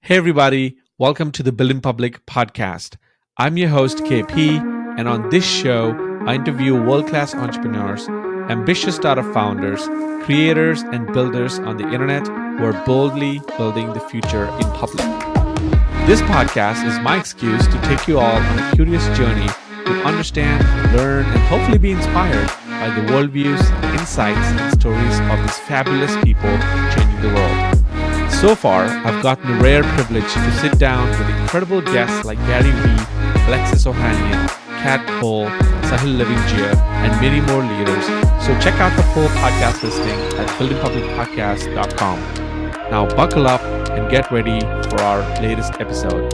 Hey everybody, welcome to the Build in Public podcast. I'm your host KP, and on this show, I interview world-class entrepreneurs, ambitious startup founders, creators, and builders on the internet who are boldly building the future in public. This podcast is my excuse to take you all on a curious journey to understand, learn, and hopefully be inspired by the worldviews, insights, and stories of these fabulous people changing the world. So far, I've gotten the rare privilege to sit down with incredible guests like Gary Vee, Alexis Ohanian, Kat Cole, Sahil Levingia, and many more leaders. So check out the full podcast listing at buildingpublicpodcast.com. Now buckle up and get ready for our latest episode.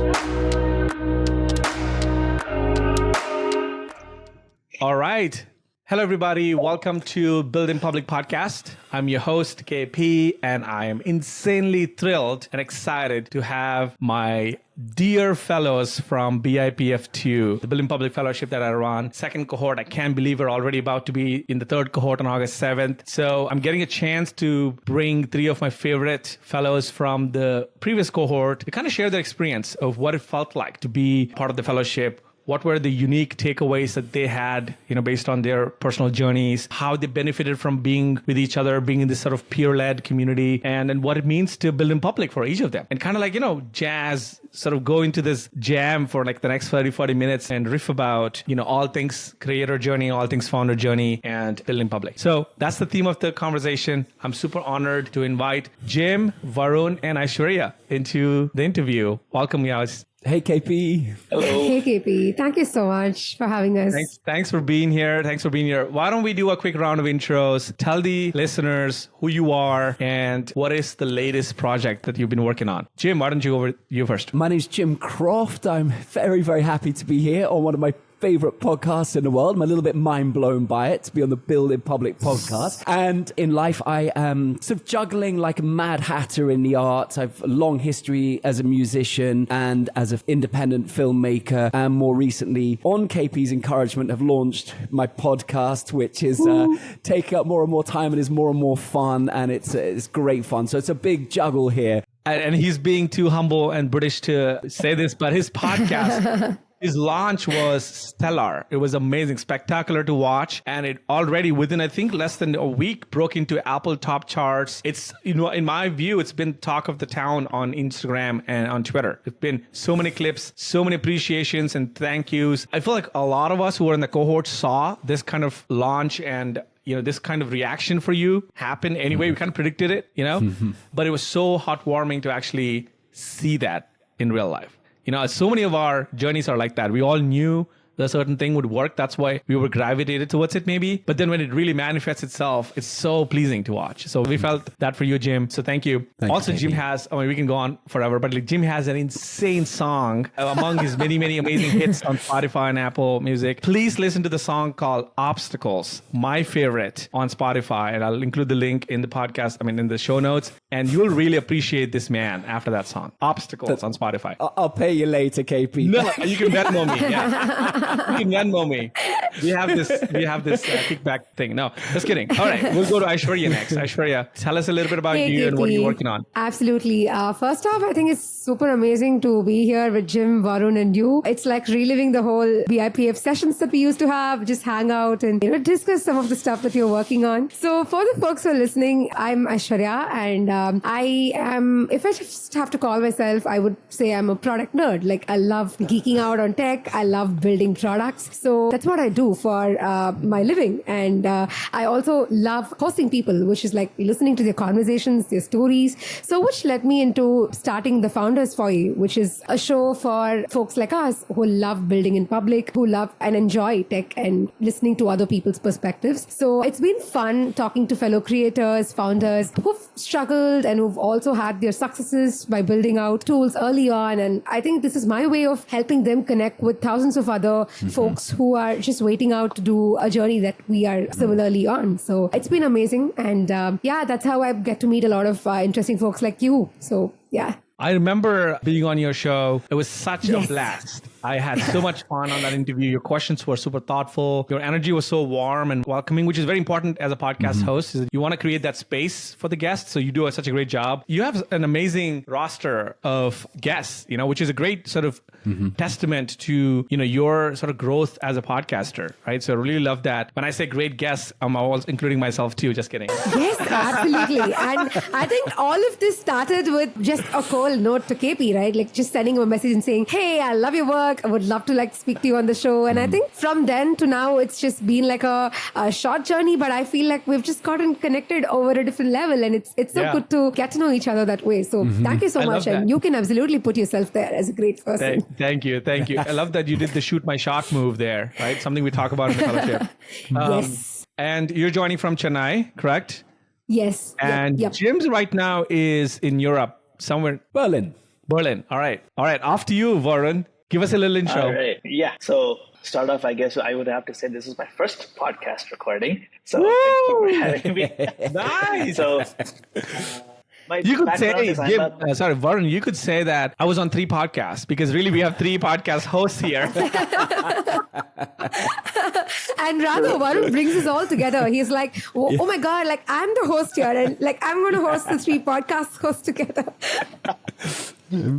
All right. Hello, everybody. Welcome to Build in Public podcast. I'm your host, KP, and I am insanely thrilled and excited to have my dear fellows from BIPF2, the Build in Public Fellowship that I run, second cohort. I can't believe we're already about to be in the third cohort on August 7th. So I'm getting a chance to bring three of my favorite fellows from the previous cohort to kind of share their experience of what it felt like to be part of the fellowship. What were the unique takeaways that they had, based on their personal journeys, how they benefited from being with each other, being in this sort of peer-led community, and what it means to build in public for each of them. And kind of like, jazz, sort of go into this jam for like the next 40 minutes and riff about, all things creator journey, all things founder journey, and build in public. So that's the theme of the conversation. I'm super honored to invite Jim, Varun, and Aishwarya into the interview. Welcome, guys. Hey, KP. Hello. Hey, KP. Thank you so much for having us. Thanks for being here. Why don't we do a quick round of intros? Tell the listeners who you are and what is the latest project that you've been working on. Jim, why don't you first? My name's Jim Kroft. I'm very, very happy to be here on one of my favorite podcasts in the world. I'm a little bit mind blown by it, to be on the Build in Public podcast. And in life, I am sort of juggling like a mad hatter in the arts. I've a long history as a musician and as an independent filmmaker. And more recently, on KP's encouragement, have launched my podcast, which is taking up more and more time and is more and more fun. And it's great fun. So it's a big juggle here. And he's being too humble and British to say this, but his podcast... His launch was stellar. It was amazing, spectacular to watch. And it already within, I think, less than a week broke into Apple top charts. It's, in my view, it's been talk of the town on Instagram and on Twitter. It's been so many clips, so many appreciations and thank yous. I feel like a lot of us who were in the cohort saw this kind of launch and this kind of reaction for you happen anyway. We kind of predicted it, but it was so heartwarming to actually see that in real life. So many of our journeys are like that. We all knew a certain thing would work. That's why we were gravitated towards it maybe. But then when it really manifests itself, it's so pleasing to watch. So we felt that for you, Jim. So thank you. Also, Jim has, we can go on forever, but Jim has an insane song among his many, many amazing hits on Spotify and Apple Music. Please listen to the song called Obstacles, my favorite on Spotify. And I'll include the link in the podcast, in the show notes. And you'll really appreciate this man after that song. Obstacles on Spotify. I'll pay you later, KP. No, you can Venmo me. Yeah. You can Venmo me. We have this kickback thing. No, just kidding. All right, we'll go to Aishwarya next. Aishwarya, tell us a little bit about you and what you're working on. Absolutely. First off, I think it's super amazing to be here with Jim, Varun, and you. It's like reliving the whole BIPF sessions that we used to have, just hang out and discuss some of the stuff that you're working on. So for the folks who are listening, I'm Aishwarya, and I am, if I just have to call myself, I would say I'm a product nerd. Like I love geeking out on tech. I love building products. So that's what I do for my living. And I also love hosting people, which is like listening to their conversations, their stories. So which led me into starting the Founders Foyer, which is a show for folks like us who love building in public, who love and enjoy tech and listening to other people's perspectives. So it's been fun talking to fellow creators, founders who've struggled and who've also had their successes by building out tools early on. And I think this is my way of helping them connect with thousands of other folks who are just waiting out to do a journey that we are similarly on. So it's been amazing. And that's how I get to meet a lot of interesting folks like you. So yeah. I remember being on your show. It was such a blast. I had so much fun on that interview. Your questions were super thoughtful. Your energy was so warm and welcoming, which is very important as a podcast host. Is that you want to create that space for the guests. So you do such a great job. You have an amazing roster of guests, which is a great sort of testament to, your sort of growth as a podcaster, right? So I really love that. When I say great guests, I'm always including myself too. Just kidding. Yes, absolutely. And I think all of this started with just a cold note to KP, right? Like just sending him a message and saying, hey, I love your work. I would love to speak to you on the show. And I think from then to now, it's just been like a short journey, but I feel like we've just gotten connected over a different level. And it's so good to get to know each other that way. So thank you so much. And you can absolutely put yourself there as a great person. Thank you. I love that you did the shoot my shot move there, right? Something we talk about in the fellowship. Yes. And you're joining from Chennai, correct? Yes. And Jim's right now is in Europe, somewhere. Berlin. All right. Off to you, Varun. Give us a little intro. All right. Yeah. So start off, I guess I would have to say this is my first podcast recording. So thank you for having me. Nice. So you could say, Varun, you could say that I was on 3 podcasts because really we have 3 podcast hosts here. And rather, Varun brings us all together. He's like, oh my God, I'm the host here. And I'm going to host the 3 podcast hosts together.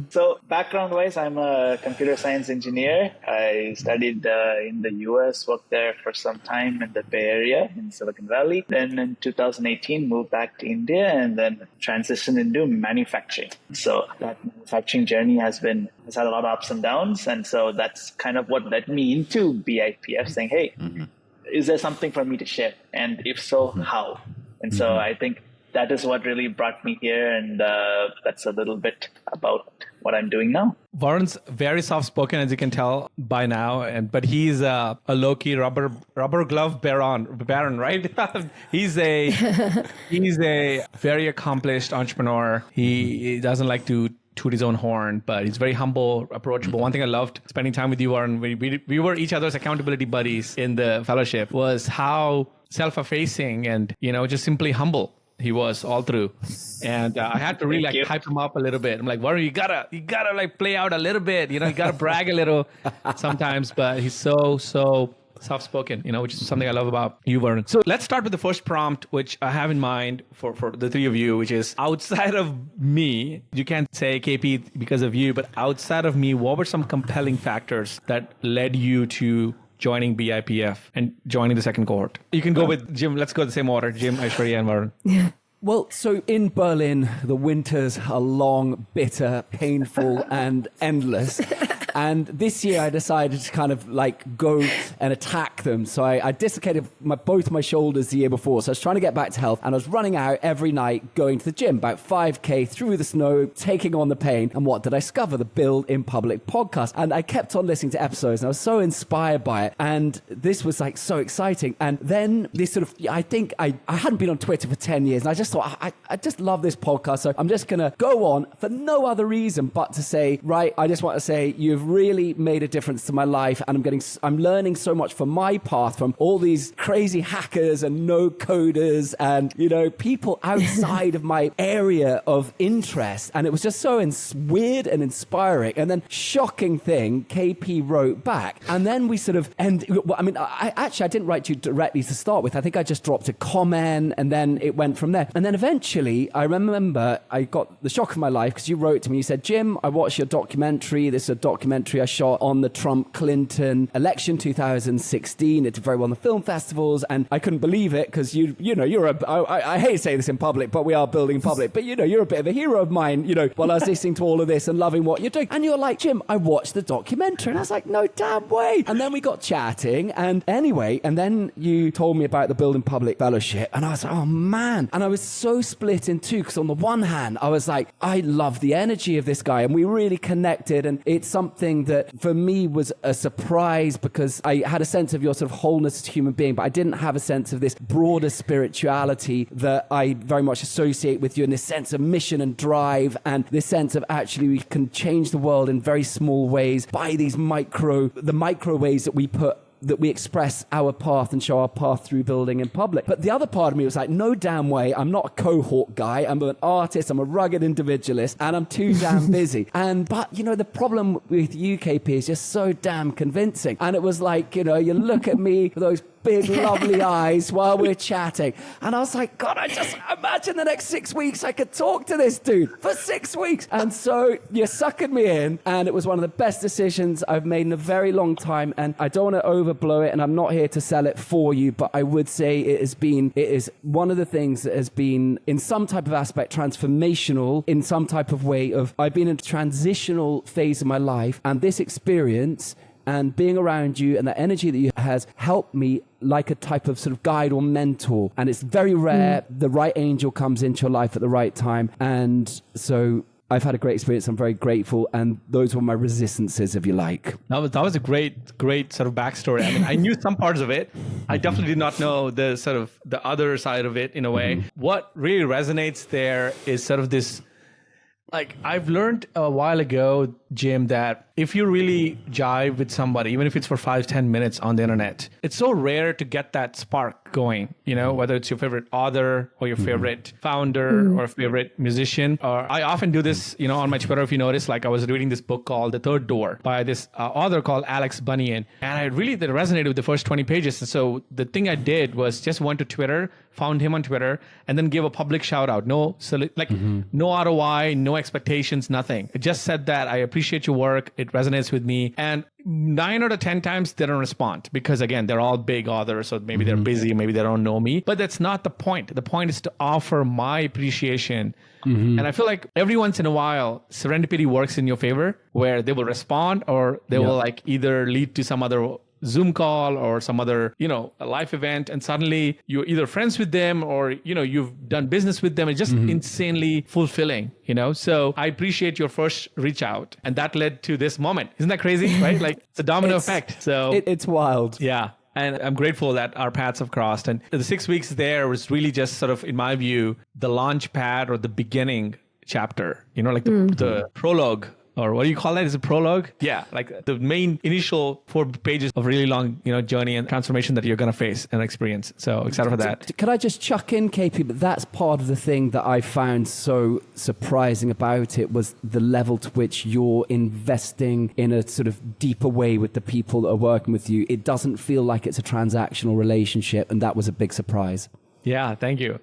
So background-wise, I'm a computer science engineer. I studied in the US, worked there for some time in the Bay Area in Silicon Valley. Then in 2018, moved back to India and then transitioned into manufacturing. So that manufacturing journey has had a lot of ups and downs. And so that's kind of what led me into BIPF, saying, hey, is there something for me to share? And if so, how? And so I think that is what really brought me here. And that's a little bit about what I'm doing now. Varun's very soft-spoken, as you can tell by now, but he's a low-key rubber glove baron, right? He's a very accomplished entrepreneur. He doesn't like to toot his own horn, but he's very humble, approachable. One thing I loved spending time with you, Varun, we were each other's accountability buddies in the fellowship, was how self-effacing and just simply humble he was all through. And I had to really hype him up a little bit. I'm like, Varun, you gotta play out a little bit, you gotta brag a little sometimes, but he's so soft-spoken, which is something I love about you, Varun. So let's start with the first prompt, which I have in mind for the 3 of you, which is outside of me. You can't say KP because of you, but outside of me, what were some compelling factors that led you to joining BIPF and joining the second cohort? You can go with Jim. Let's go the same order. Jim, Aishwarya, and Varun. Yeah. Well, so in Berlin, the winters are long, bitter, painful, and endless. And this year I decided to kind of go and attack them. So I dislocated both my shoulders the year before. So I was trying to get back to health, and I was running out every night, going to the gym, about 5K through the snow, taking on the pain. And what did I discover? The Build in Public podcast. And I kept on listening to episodes, and I was so inspired by it. And this was so exciting. And then this sort of, I think I hadn't been on Twitter for 10 years, and I just thought, I just love this podcast. So I'm just going to go on for no other reason but to say, right, I just want to say you've really made a difference to my life, and I'm learning so much from my path from all these crazy hackers and no coders and people outside of my area of interest. And it was just so weird and inspiring. And then shocking thing, KP wrote back, and then we sort of I didn't write to you directly to start with. I think I just dropped a comment, and then it went from there. And then eventually I remember I got the shock of my life because you wrote to me. You said, Jim, I watched your documentary. This is a documentary I shot on the Trump-Clinton election 2016. It did very well in the film festivals, and I couldn't believe it because I hate to say this in public, but we are building in public, but you're a bit of a hero of mine, while I was listening to all of this and loving what you're doing. And you're like, Jim, I watched the documentary. And I was like, no damn way. And then we got chatting, and then you told me about the Build in Public Fellowship, and I was like, oh man. And I was so split in two, because on the one hand, I was like, I love the energy of this guy, and we really connected, and it's something that for me was a surprise because I had a sense of your sort of wholeness as a human being, but I didn't have a sense of this broader spirituality that I very much associate with you, and this sense of mission and drive, and this sense of actually we can change the world in very small ways by these micro ways that we put that we express our path and show our path through building in public. But the other part of me was like, no damn way. I'm not a cohort guy. I'm an artist. I'm a rugged individualist, and I'm too damn busy. But the problem with UKP is just so damn convincing. And it was like, you look at me with those big, lovely eyes while we're chatting. And I was like, God, I just imagine the next 6 weeks I could talk to this dude for 6 weeks. And so you're sucking me in. And it was one of the best decisions I've made in a very long time. And I don't want to overblow it. And I'm not here to sell it for you. But I would say it is one of the things that has been in some type of aspect transformational in some type of way of I've been in a transitional phase of my life. And this experience and being around you and the energy that you has helped me like a type of sort of guide or mentor. And it's very rare the right angel comes into your life at the right time. And so I've had a great experience. I'm very grateful. And those were my resistances, if you like. That was a great sort of backstory. I mean, I knew some parts of it. I definitely did not know the sort of the other side of it in a way. What really resonates there is sort of this, like I've learned a while ago, Jim, that if you really jive with somebody, even if it's for 5-10 minutes on the internet, it's so rare to get that spark going, whether it's your favorite author or your favorite founder or favorite musician. Or I often do this, on my Twitter, if you notice, like I was reading this book called The Third Door by this author called Alex Bunyan. And that resonated with the first 20 pages. And so the thing I did was just went to Twitter, found him on Twitter, and then gave a public shout out. No ROI, no expectations, nothing. It just said that I appreciate your work. It resonates with me. And 9 out of 10 times they don't respond because, again, they're all big authors. So maybe they're busy. Maybe they don't know me. But that's not the point. The point is to offer my appreciation. And I feel like every once in a while, serendipity works in your favor where they will respond or they will like either lead to some other Zoom call or some other, a live event, and suddenly you're either friends with them or, you've done business with them. It's just insanely fulfilling, So I appreciate your first reach out, and that led to this moment. Isn't that crazy, right? Like it's a domino effect. So it's wild. Yeah. And I'm grateful that our paths have crossed. And the 6 weeks there was really just sort of, in my view, the launch pad or the beginning chapter, like the prologue. Or what do you call that? Is it prologue? Yeah, like the main initial 4 pages of really long, journey and transformation that you're going to face and experience. So excited for that. Could I just chuck in, KP? But that's part of the thing that I found so surprising about it was the level to which you're investing in a sort of deeper way with the people that are working with you. It doesn't feel like it's a transactional relationship, and that was a big surprise. Yeah, thank you.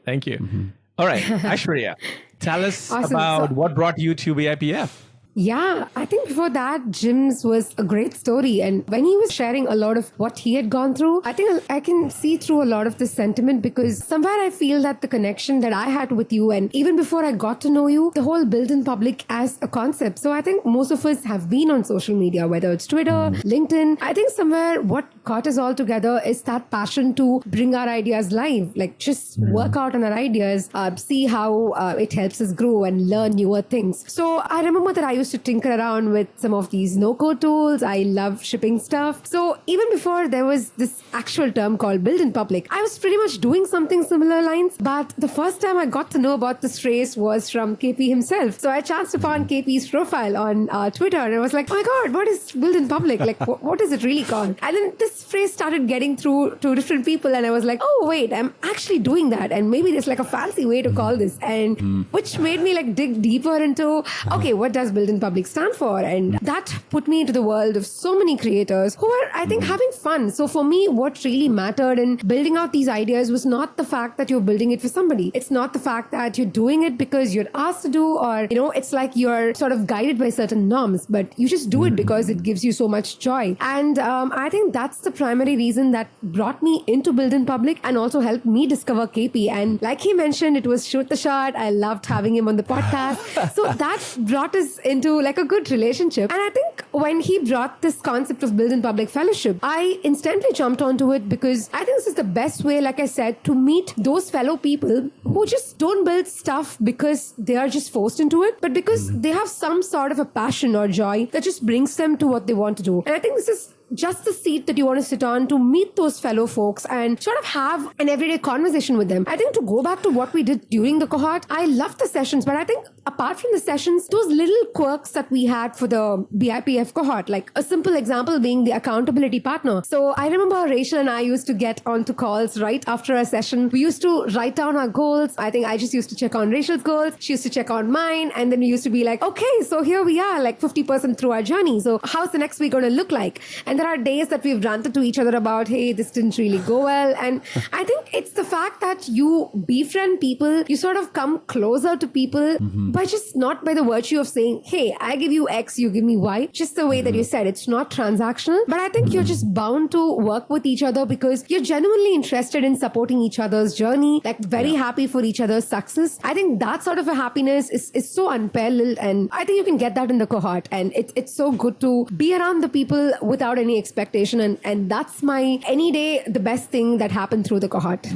All right, Aishwarya, tell us about what brought you to BIPF. Yeah, I think before that, Jim's was a great story. And when he was sharing a lot of what he had gone through, I think I can see through a lot of this sentiment because somewhere I feel that the connection that I had with you, and even before I got to know you, the whole build in public as a concept. So I think most of us have been on social media, whether it's Twitter, LinkedIn. I think somewhere what got us all together is that passion to bring our ideas live, like just work out on our ideas, see how it helps us grow and learn newer things. So I remember that I used to tinker around with some of these no-code tools. I love shipping stuff. So even before there was this actual term called build in public, I was pretty much doing something similar lines. But the first time I got to know about this phrase was from KP himself. So I chanced upon KP's profile on Twitter and I was like, oh my God, what is build in public? Like, what is it really called? And then this phrase started getting through to different people and I was like, oh wait, I'm actually doing that. And maybe there's like a fancy way to call this. And which made me like dig deeper into, okay, what does build in public stand for? And that put me into the world of so many creators who are, I think, having fun. So for me, what really mattered in building out these ideas was not the fact that you're building it for somebody. It's not the fact that you're doing it because you're asked to do, or, it's like you're sort of guided by certain norms, but you just do it because it gives you so much joy. And I think that's the primary reason that brought me into build in public and also helped me discover KP. And like he mentioned, it was shoot the shot. I loved having him on the podcast. So that brought us into like a good relationship. And I think when he brought this concept of build in public fellowship, I instantly jumped onto it because I think this is the best way, like I said, to meet those fellow people who just don't build stuff because they are just forced into it, but because they have some sort of a passion or joy that just brings them to what they want to do. And I think this is just the seat that you want to sit on to meet those fellow folks and sort of have an everyday conversation with them. I think to go back to what we did during the cohort, I loved the sessions, but I think apart from the sessions, those little quirks that we had for the BIPF cohort, like a simple example being the accountability partner. So I remember Rachel and I used to get onto calls right after a session. We used to write down our goals. I think I just used to check on Rachel's goals. She used to check on mine. And then we used to be like, okay, so here we are, like 50% through our journey. So how's the next week going to look like? And there are days that we've ranted to each other about, hey, this didn't really go well. And I think it's the fact that you befriend people, you sort of come closer to people, but just not by the virtue of saying, hey, I give you X, you give me Y. Just the way that you said, it's not transactional. But I think you're just bound to work with each other because you're genuinely interested in supporting each other's journey, like very happy for each other's success. I think that sort of a happiness is so unparalleled. And I think you can get that in the cohort. And it's so good to be around the people without any expectation. And that's my, any day, the best thing that happened through the cohort.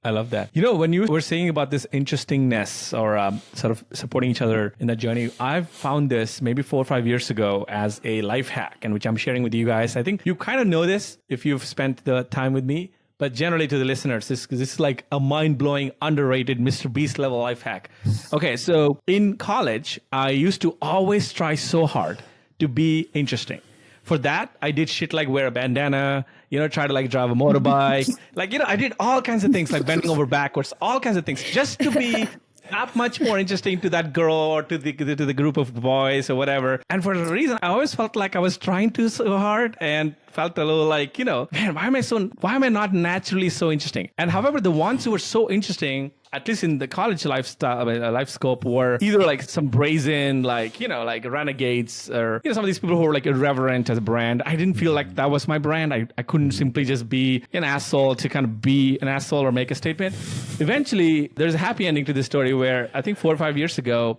I love that. When you were saying about this interestingness or sort of supporting each other in that journey, I've found this maybe 4 or 5 years ago as a life hack, and which I'm sharing with you guys. I think you kind of know this if you've spent the time with me, but generally to the listeners, this is like a mind-blowing, underrated Mr. Beast level life hack. Okay, so in college, I used to always try so hard to be interesting. For that, I did shit like wear a bandana, try to like drive a motorbike. I did all kinds of things like bending over backwards, all kinds of things just to be that much more interesting to that girl or to the group of boys or whatever. And for a reason, I always felt like I was trying to so hard and felt a little like, man, why am I not naturally so interesting? And however, the ones who were so interesting, at least in the college lifestyle, life scope, were either like some brazen, like renegades, or some of these people who were like irreverent as a brand. I didn't feel like that was my brand. I couldn't simply just be an asshole to kind of be an asshole or make a statement. Eventually, there's a happy ending to this story where I think 4 or 5 years ago,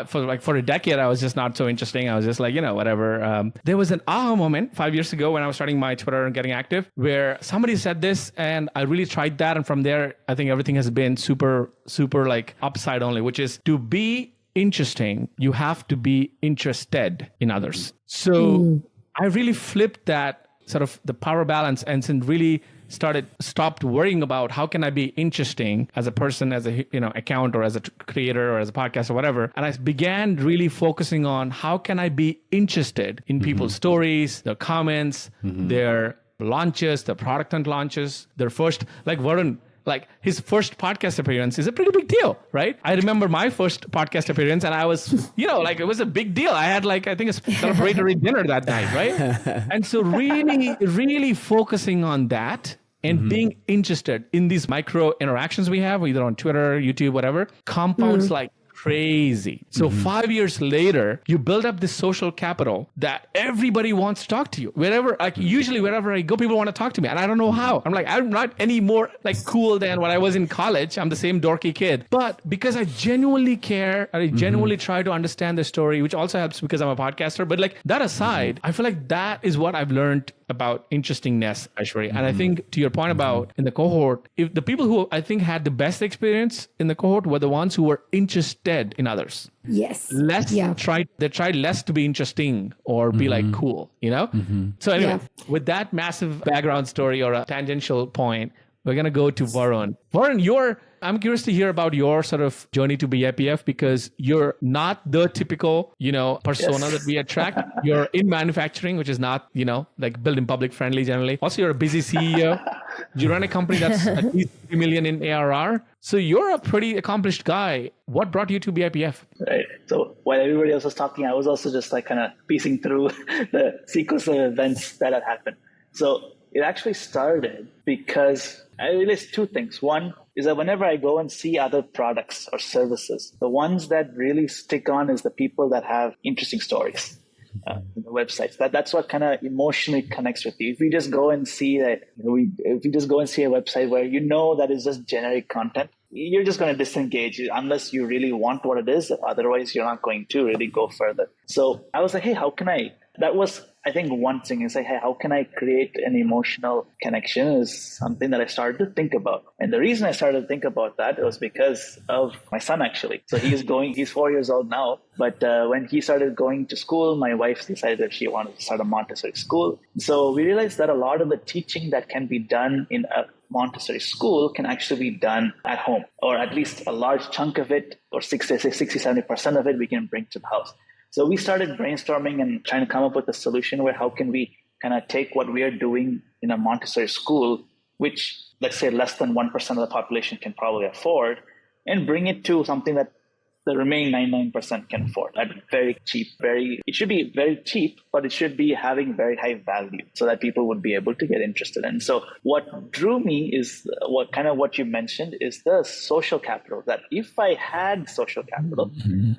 for a decade, I was just not so interesting. I was just like, whatever. There was an aha moment 5 years ago when I was starting my Twitter and getting active, where somebody said this, and I really tried that. And from there, I think everything has been super like upside only, which is to be interesting, you have to be interested in others. So I really flipped that sort of the power balance and really stopped worrying about how can I be interesting as a person, as a account, or as a creator, or as a podcast, or whatever. And I began really focusing on how can I be interested in people's stories, their comments, their launches, their product and launches, their first, like Varun. Like his first podcast appearance is a pretty big deal, right? I remember my first podcast appearance, and I was, it was a big deal. I had I think a celebratory dinner that night, right? And so really, really focusing on that and being interested in these micro interactions we have, either on Twitter, YouTube, whatever, compounds like crazy. So 5 years later, you build up this social capital that everybody wants to talk to you. Usually wherever I go, people want to talk to me, and I don't know how. I'm not any more cool than when I was in college. I'm the same dorky kid. But because I genuinely care, I genuinely try to understand the story, which also helps because I'm a podcaster. But that aside, I feel like that is what I've learned about interestingness, Aishwarya. And I think to your point about in the cohort, if the people who I think had the best experience in the cohort were the ones who were interested in others. Yes. They tried less to be interesting or be cool, So anyway, with that massive background story or a tangential point, we're going to go to Varun. Varun, I'm curious to hear about your sort of journey to BIPF, because you're not the typical, persona that we attract. You're in manufacturing, which is not, built in public friendly generally. Also, you're a busy CEO. You run a company that's at least 3 million in ARR. So you're a pretty accomplished guy. What brought you to BIPF? Right. So while everybody else was talking, I was also just kind of piecing through the sequence of events that had happened. So it actually started because I realized 2 things. One is that whenever I go and see other products or services, the ones that really stick on is the people that have interesting stories. The websites. That's what kind of emotionally connects with you. If you just go and see that, if you just go and see a website where that is just generic content, you're just going to disengage unless you really want what it is. Otherwise, you're not going to really go further. So I was like, hey, how can I that was, I think, one thing is like, hey, how can I create an emotional connection is something that I started to think about. And the reason I started to think about that was because of my son, actually. So he's 4 years old now. But when he started going to school, my wife decided that she wanted to start a Montessori school. So we realized that a lot of the teaching that can be done in a Montessori school can actually be done at home, or at least a large chunk of it, or 60-70% of it, we can bring to the house. So we started brainstorming and trying to come up with a solution where how can we kind of take what we are doing in a Montessori school, which let's say less than 1% of the population can probably afford, and bring it to something that the remaining 99% can afford at very cheap, it should be very cheap, but it should be having very high value so that people would be able to get interested in. So what drew me is what you mentioned is the social capital, that if I had social capital,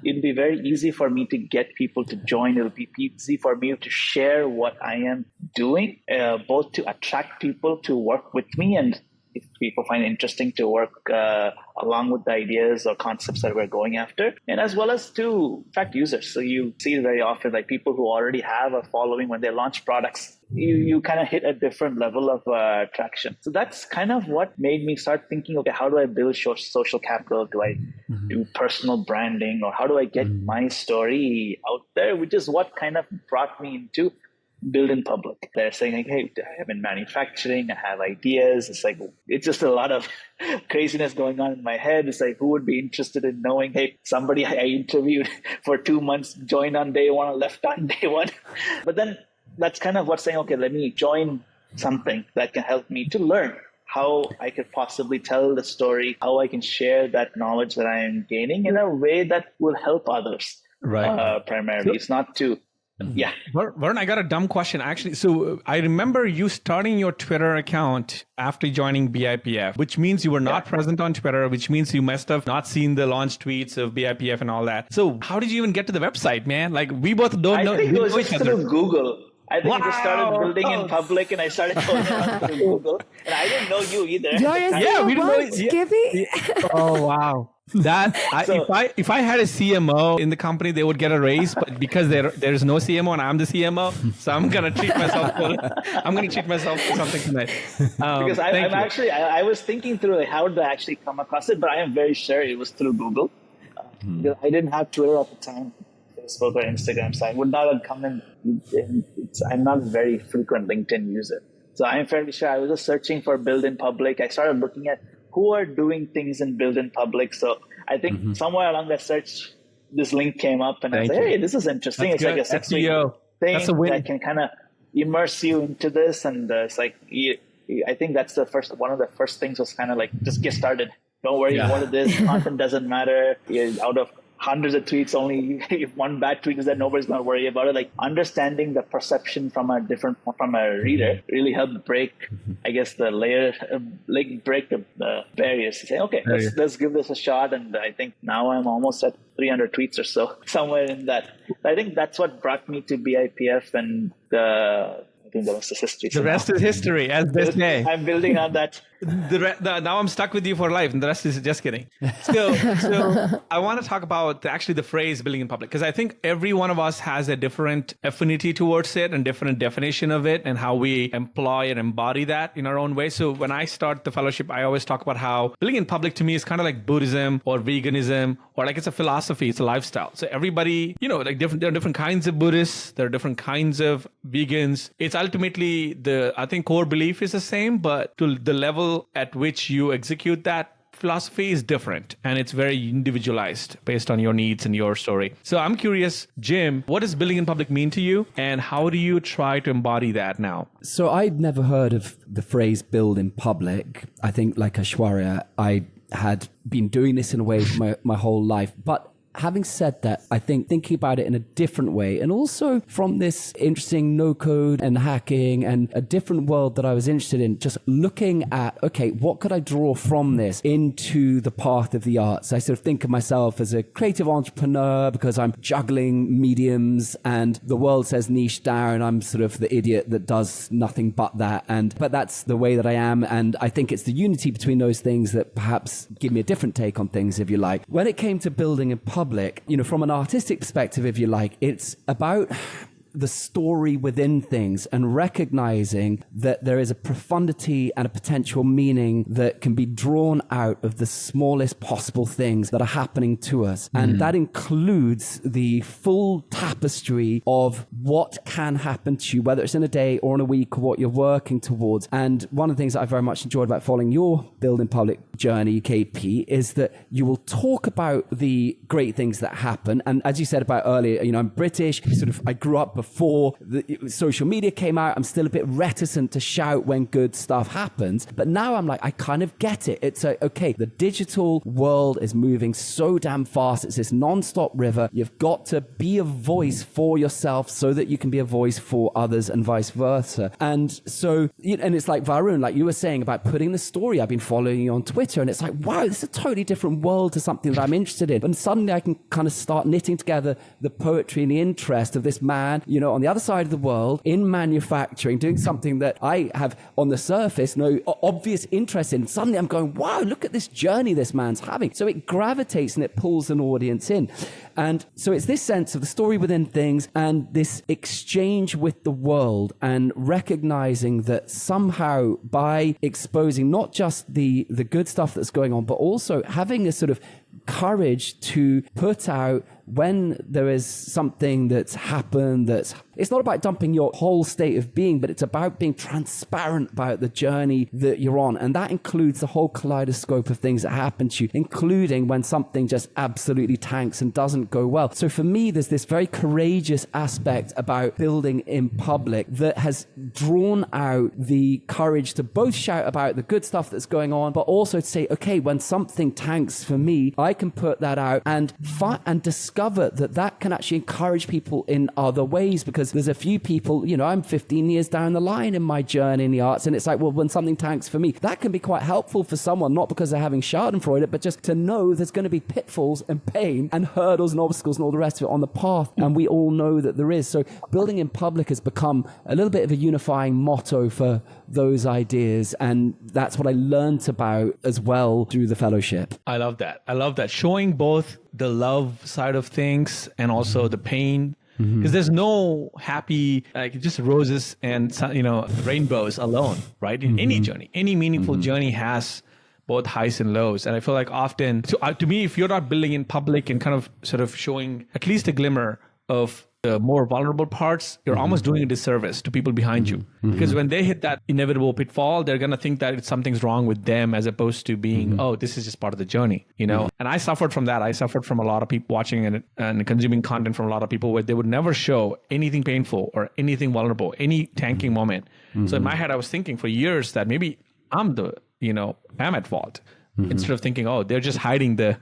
it'd be very easy for me to get people to join. It'll be easy for me to share what I am doing, both to attract people to work with me, and if people find it interesting to work along with the ideas or concepts that we're going after, and as well as to attract users. So you see it very often, like people who already have a following, when they launch products, you kind of hit a different level of traction. So that's kind of what made me start thinking, okay, how do I build social capital? Do I do personal branding, or how do I get my story out there? Which is what kind of brought me into Build in Public. They're saying like, hey, I have in manufacturing, I have ideas. It's like, it's just a lot of craziness going on in my head. It's like, who would be interested in knowing, hey, somebody I interviewed for 2 months joined on day one or left on day one. But then that's kind of what's saying, okay, let me join something that can help me to learn how I could possibly tell the story, how I can share that knowledge that I am gaining in a way that will help others. Right. Primarily. It's not to Yeah. Varun, I got a dumb question, actually. So I remember you starting your Twitter account after joining BIPF, which means you were not present on Twitter, which means you must have not seen the launch tweets of BIPF and all that. So how did you even get to the website, man? Like, we both don't know. I think it was just through Google. I think I just started building in public, and I started going around through Google. And I didn't know you either. We didn't know. Oh, wow. If I had a CMO in the company, they would get a raise, but because there's no CMO and I'm the CMO, so I'm gonna treat myself to something tonight. Because I was thinking through like, how did I actually come across it, but I am very sure it was through Google. I didn't have Twitter at the time, Facebook or Instagram, so I would not have come in. I'm not a very frequent LinkedIn user, so I'm fairly sure I was just searching for Build in Public. I started looking at who are doing things in Build in Public. So I think somewhere along that search, this link came up, and I was like, hey, this is interesting. It's like a 6-week thing that can kind of immerse you into this. And it's like, I think that's one of the first things was kind of like, just get started. Don't worry what it is. Content doesn't matter. Out of hundreds of tweets, only if one bad tweet is that nobody's going to worry about it. Like understanding the perception from a reader really helped break, I guess, the layer, break the barriers. Say, okay, let's give this a shot. And I think now I'm almost at 300 tweets or so, somewhere in that. I think that's what brought me to BIPF, and I think the rest is history. The rest is history, as they say. I'm building on that. Now I'm stuck with you for life, and the rest is just kidding. So I want to talk about the phrase building in public, because I think every one of us has a different affinity towards it and different definition of it and how we employ and embody that in our own way. So when I start the fellowship, I always talk about how building in public to me is kind of like Buddhism or veganism, or like it's a philosophy, it's a lifestyle. So everybody, there are different kinds of Buddhists, there are different kinds of vegans. It's ultimately I think core belief is the same, but to the level at which you execute that philosophy is different, and it's very individualized based on your needs and your story. So I'm curious, Jim, what does building in public mean to you, and how do you try to embody that now? So I'd never heard of the phrase build in public. I think, like Aishwarya, I had been doing this in a way for my whole life. But having said that, I think thinking about it in a different way, and also from this interesting no code and hacking and a different world that I was interested in, just looking at, okay, what could I draw from this into the path of the arts? I sort of think of myself as a creative entrepreneur because I'm juggling mediums, and the world says niche down, and I'm sort of the idiot that does nothing but that. But that's the way that I am. And I think it's the unity between those things that perhaps give me a different take on things, if you like. When it came to building in public, from an artistic perspective, if you like, it's about the story within things and recognizing that there is a profundity and a potential meaning that can be drawn out of the smallest possible things that are happening to us. And that includes the full tapestry of what can happen to you, whether it's in a day or in a week, or what you're working towards. And one of the things that I very much enjoyed about following your Build in Public journey, KP, is that you will talk about the great things that happen. And as you said about earlier, I'm British, I grew up before the social media came out. I'm still a bit reticent to shout when good stuff happens. But now I'm like, I kind of get it. It's okay, the digital world is moving so damn fast. It's this non-stop river. You've got to be a voice for yourself so that you can be a voice for others and vice versa. And so, and it's like Varun, like you were saying about putting the story, I've been following you on Twitter, and it's like, wow, this is a totally different world to something that I'm interested in. And suddenly I can kind of start knitting together the poetry and the interest of this man, on the other side of the world in manufacturing, doing something that I have on the surface no obvious interest in. Suddenly I'm going, wow, look at this journey this man's having. So it gravitates and it pulls an audience in. And so it's this sense of the story within things and this exchange with the world, and recognizing that somehow by exposing not just the good stuff that's going on, but also having a sort of courage to put out when there is something that's happened it's not about dumping your whole state of being, but it's about being transparent about the journey that you're on. And that includes the whole kaleidoscope of things that happen to you, including when something just absolutely tanks and doesn't go well. So for me, there's this very courageous aspect about building in public that has drawn out the courage to both shout about the good stuff that's going on, but also to say, okay, when something tanks for me, I can put that out and discover that can actually encourage people in other ways, because there's a few people, I'm 15 years down the line in my journey in the arts, and it's like, well, when something tanks for me, that can be quite helpful for someone, not because they're having schadenfreude, but just to know there's going to be pitfalls and pain and hurdles and obstacles and all the rest of it on the path, and we all know that there is. So building in public has become a little bit of a unifying motto for those ideas, and that's what I learned about as well through the fellowship. I love that. Showing both the love side of things and also the pain. Because there's no happy, just roses and, rainbows alone, right? In any journey, any meaningful journey has both highs and lows. And I feel like often, to me, if you're not building in public and kind of sort of showing at least a glimmer of the more vulnerable parts, you're almost doing a disservice to people behind you. Because when they hit that inevitable pitfall, they're going to think that something's wrong with them, as opposed to being, oh, this is just part of the journey, And I suffered from that. I suffered from a lot of people watching and consuming content from a lot of people where they would never show anything painful or anything vulnerable, any tanking moment. So in my head, I was thinking for years that maybe I'm at fault. Instead of thinking, oh, they're just hiding the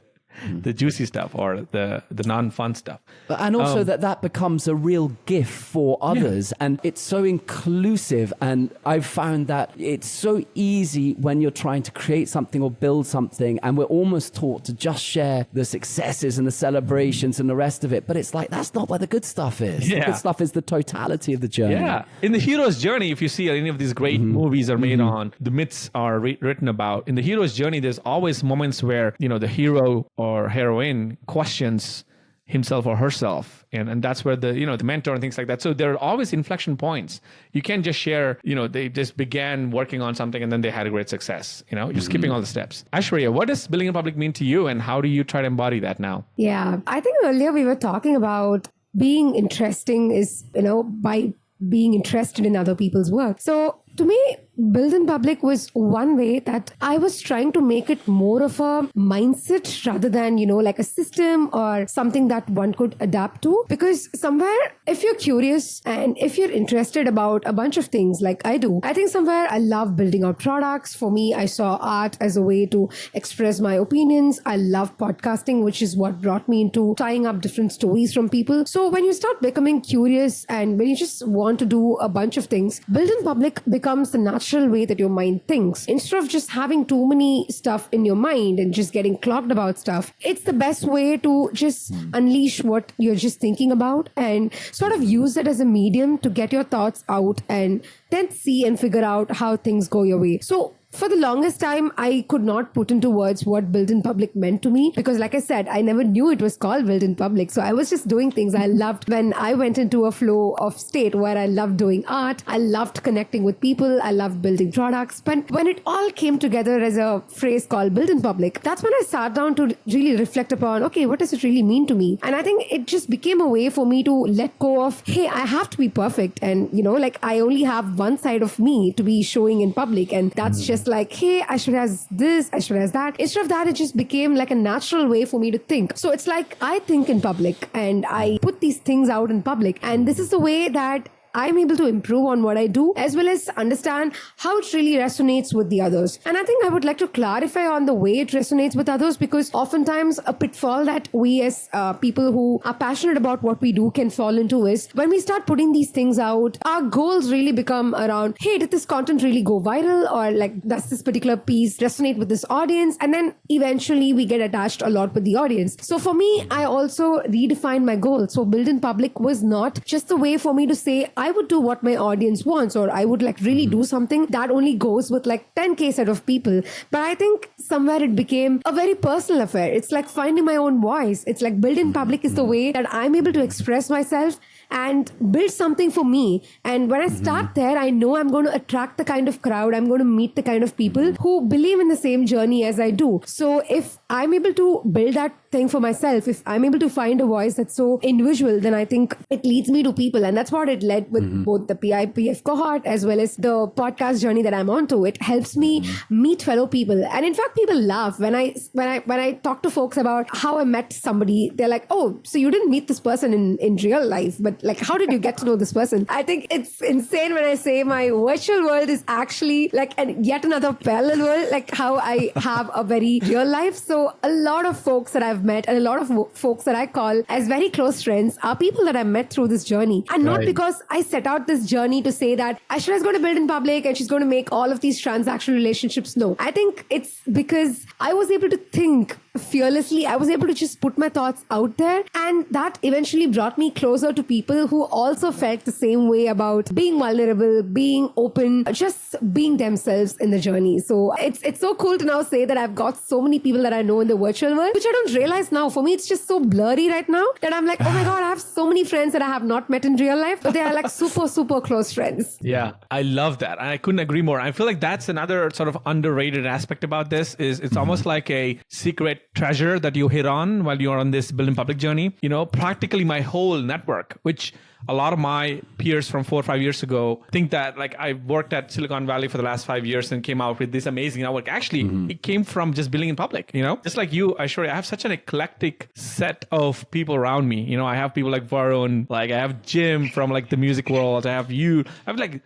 juicy stuff or the non-fun stuff. And also that becomes a real gift for others. Yeah. And it's so inclusive. And I've found that it's so easy when you're trying to create something or build something, and we're almost taught to just share the successes and the celebrations and the rest of it. But it's like, that's not where the good stuff is. Yeah. The good stuff is the totality of the journey. Yeah. In the hero's journey, if you see any of these great movies are made on, the myths are written about. In the hero's journey, there's always moments where, the hero or heroine questions himself or herself, and that's where the mentor and things like that. So there are always inflection points. You can't just share they just began working on something and then they had a great success. You're skipping all the steps. Aishwarya, what does building in public mean to you, and how do you try to embody that now? Yeah, I think earlier we were talking about being interesting is by being interested in other people's work. So to me, Build in Public was one way that I was trying to make it more of a mindset rather than, like a system or something that one could adapt to. Because somewhere, if you're curious and if you're interested about a bunch of things like I do, I think somewhere I love building out products. For me, I saw art as a way to express my opinions. I love podcasting, which is what brought me into tying up different stories from people. So when you start becoming curious and when you just want to do a bunch of things, Build in Public becomes the natural way that your mind thinks. Instead of just having too many stuff in your mind and just getting clogged about stuff, it's the best way to just unleash what you're just thinking about and sort of use it as a medium to get your thoughts out and then see and figure out how things go your way. So for the longest time, I could not put into words what build in public meant to me because like I said, I never knew it was called build in public. So I was just doing things I loved. When I went into a flow of state where I loved doing art, I loved connecting with people, I loved building products. But when it all came together as a phrase called build in public, that's when I sat down to really reflect upon, okay, what does it really mean to me? And I think it just became a way for me to let go of, hey, I have to be perfect. And, like I only have one side of me to be showing in public. And that's just like, hey, Aishwarya has this, Aishwarya has that. Instead of that, it just became like a natural way for me to think. So it's like I think in public and I put these things out in public. And this is the way that I'm able to improve on what I do, as well as understand how it really resonates with the others. And I think I would like to clarify on the way it resonates with others, because oftentimes a pitfall that we as people who are passionate about what we do can fall into is when we start putting these things out, our goals really become around, hey, did this content really go viral? Or like, does this particular piece resonate with this audience? And then eventually we get attached a lot with the audience. So for me, I also redefined my goal. So build in public was not just a way for me to say, I would do what my audience wants, or I would like really do something that only goes with like 10K set of people. But I think somewhere it became a very personal affair. It's like finding my own voice. It's like build in public is the way that I'm able to express myself and build something for me. And when I start there, I know I'm going to attract the kind of crowd, I'm going to meet the kind of people who believe in the same journey as I do. So if I'm able to build that thing for myself, if I'm able to find a voice that's so individual, then I think it leads me to people. And that's what it led with both the BIPF cohort as well as the podcast journey that I'm onto. It helps me meet fellow people. And in fact, people laugh when I talk to folks about how I met somebody. They're like, oh, so you didn't meet this person in real life, but like, how did you get to know this person? I think it's insane when I say my virtual world is actually like yet another parallel world, like how I have a very real life. So a lot of folks that I've met and a lot of folks that I call as very close friends are people that I met through this journey. And not because I set out this journey to say that Aishwarya is going to build in public and she's going to make all of these transactional relationships. No, I think it's because I was able to think fearlessly. I was able to just put my thoughts out there, and that eventually brought me closer to people who also felt the same way about being vulnerable, being open, just being themselves in the journey. So it's so cool to now say that I've got so many people that I know in the virtual world, which I don't realize now. For me, it's just so blurry right now that I'm like, oh my God, I have so many friends that I have not met in real life, but they are like super, super close friends. Yeah, I love that. I couldn't agree more. I feel like that's another sort of underrated aspect about this is it's almost like a secret treasure that you hit on while you're on this build in public journey. Practically my whole network, which a lot of my peers from 4 or 5 years ago think that like I worked at Silicon Valley for the last 5 years and came out with this amazing network. Actually, it came from just building in public, just like you, Aishwarya. I have such an eclectic set of people around me. I have people like Varun, like I have Jim from like the music world. I have you. I have like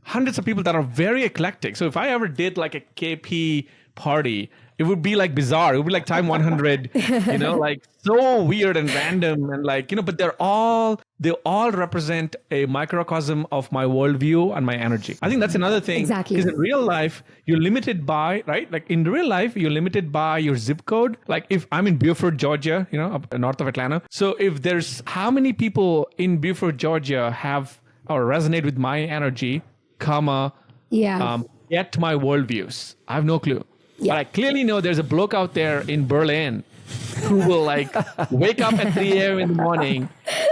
hundreds of people that are very eclectic. So if I ever did like a KP party, it would be like bizarre. It would be like time 100, like so weird and random and like, but they all represent a microcosm of my worldview and my energy. I think that's another thing. Exactly. Because in real life, you're limited by, right? Like in real life, you're limited by your zip code. Like if I'm in Beaufort, Georgia, up north of Atlanta. So if there's how many people in Beaufort, Georgia have or resonate with my energy, get my worldviews. I have no clue. Yeah. But I clearly know there's a bloke out there in Berlin who will like wake up at 3 a.m. in the morning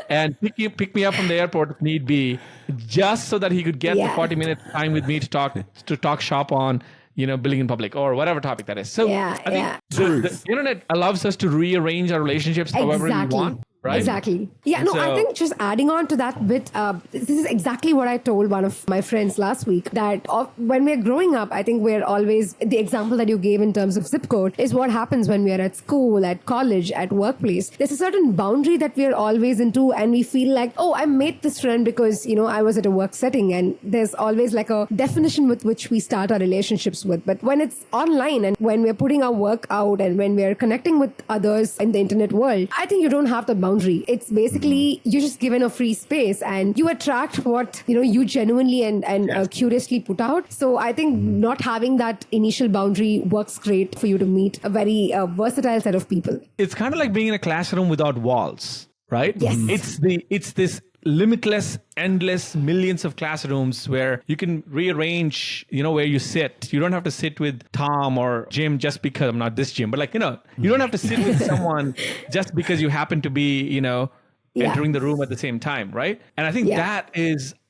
and pick me up from the airport if need be, just so that he could get the 40-minute time with me to talk shop on, building in public or whatever topic that is. So I think the internet allows us to rearrange our relationships however we want. Right? Exactly. Yeah, no, I think just adding on to that bit, this is exactly what I told one of my friends last week, that when we're growing up, I think we're always, the example that you gave in terms of zip code is what happens when we are at school, at college, at workplace. There's a certain boundary that we're always into, and we feel like, oh, I made this friend because, I was at a work setting, and there's always like a definition with which we start our relationships with. But when it's online and when we're putting our work out and when we're connecting with others in the internet world, I think you don't have the boundary. It's basically you're just given a free space and you attract what you genuinely and curiously put out. So I think not having that initial boundary works great for you to meet a very versatile set of people. It's kind of like being in a classroom without walls, right? Yes. It's this limitless, endless millions of classrooms where you can rearrange, where you sit. You don't have to sit with Tom or Jim just because I'm not this Jim, but like, you don't have to sit with someone just because you happen to be, entering the room at the same time, right? And I think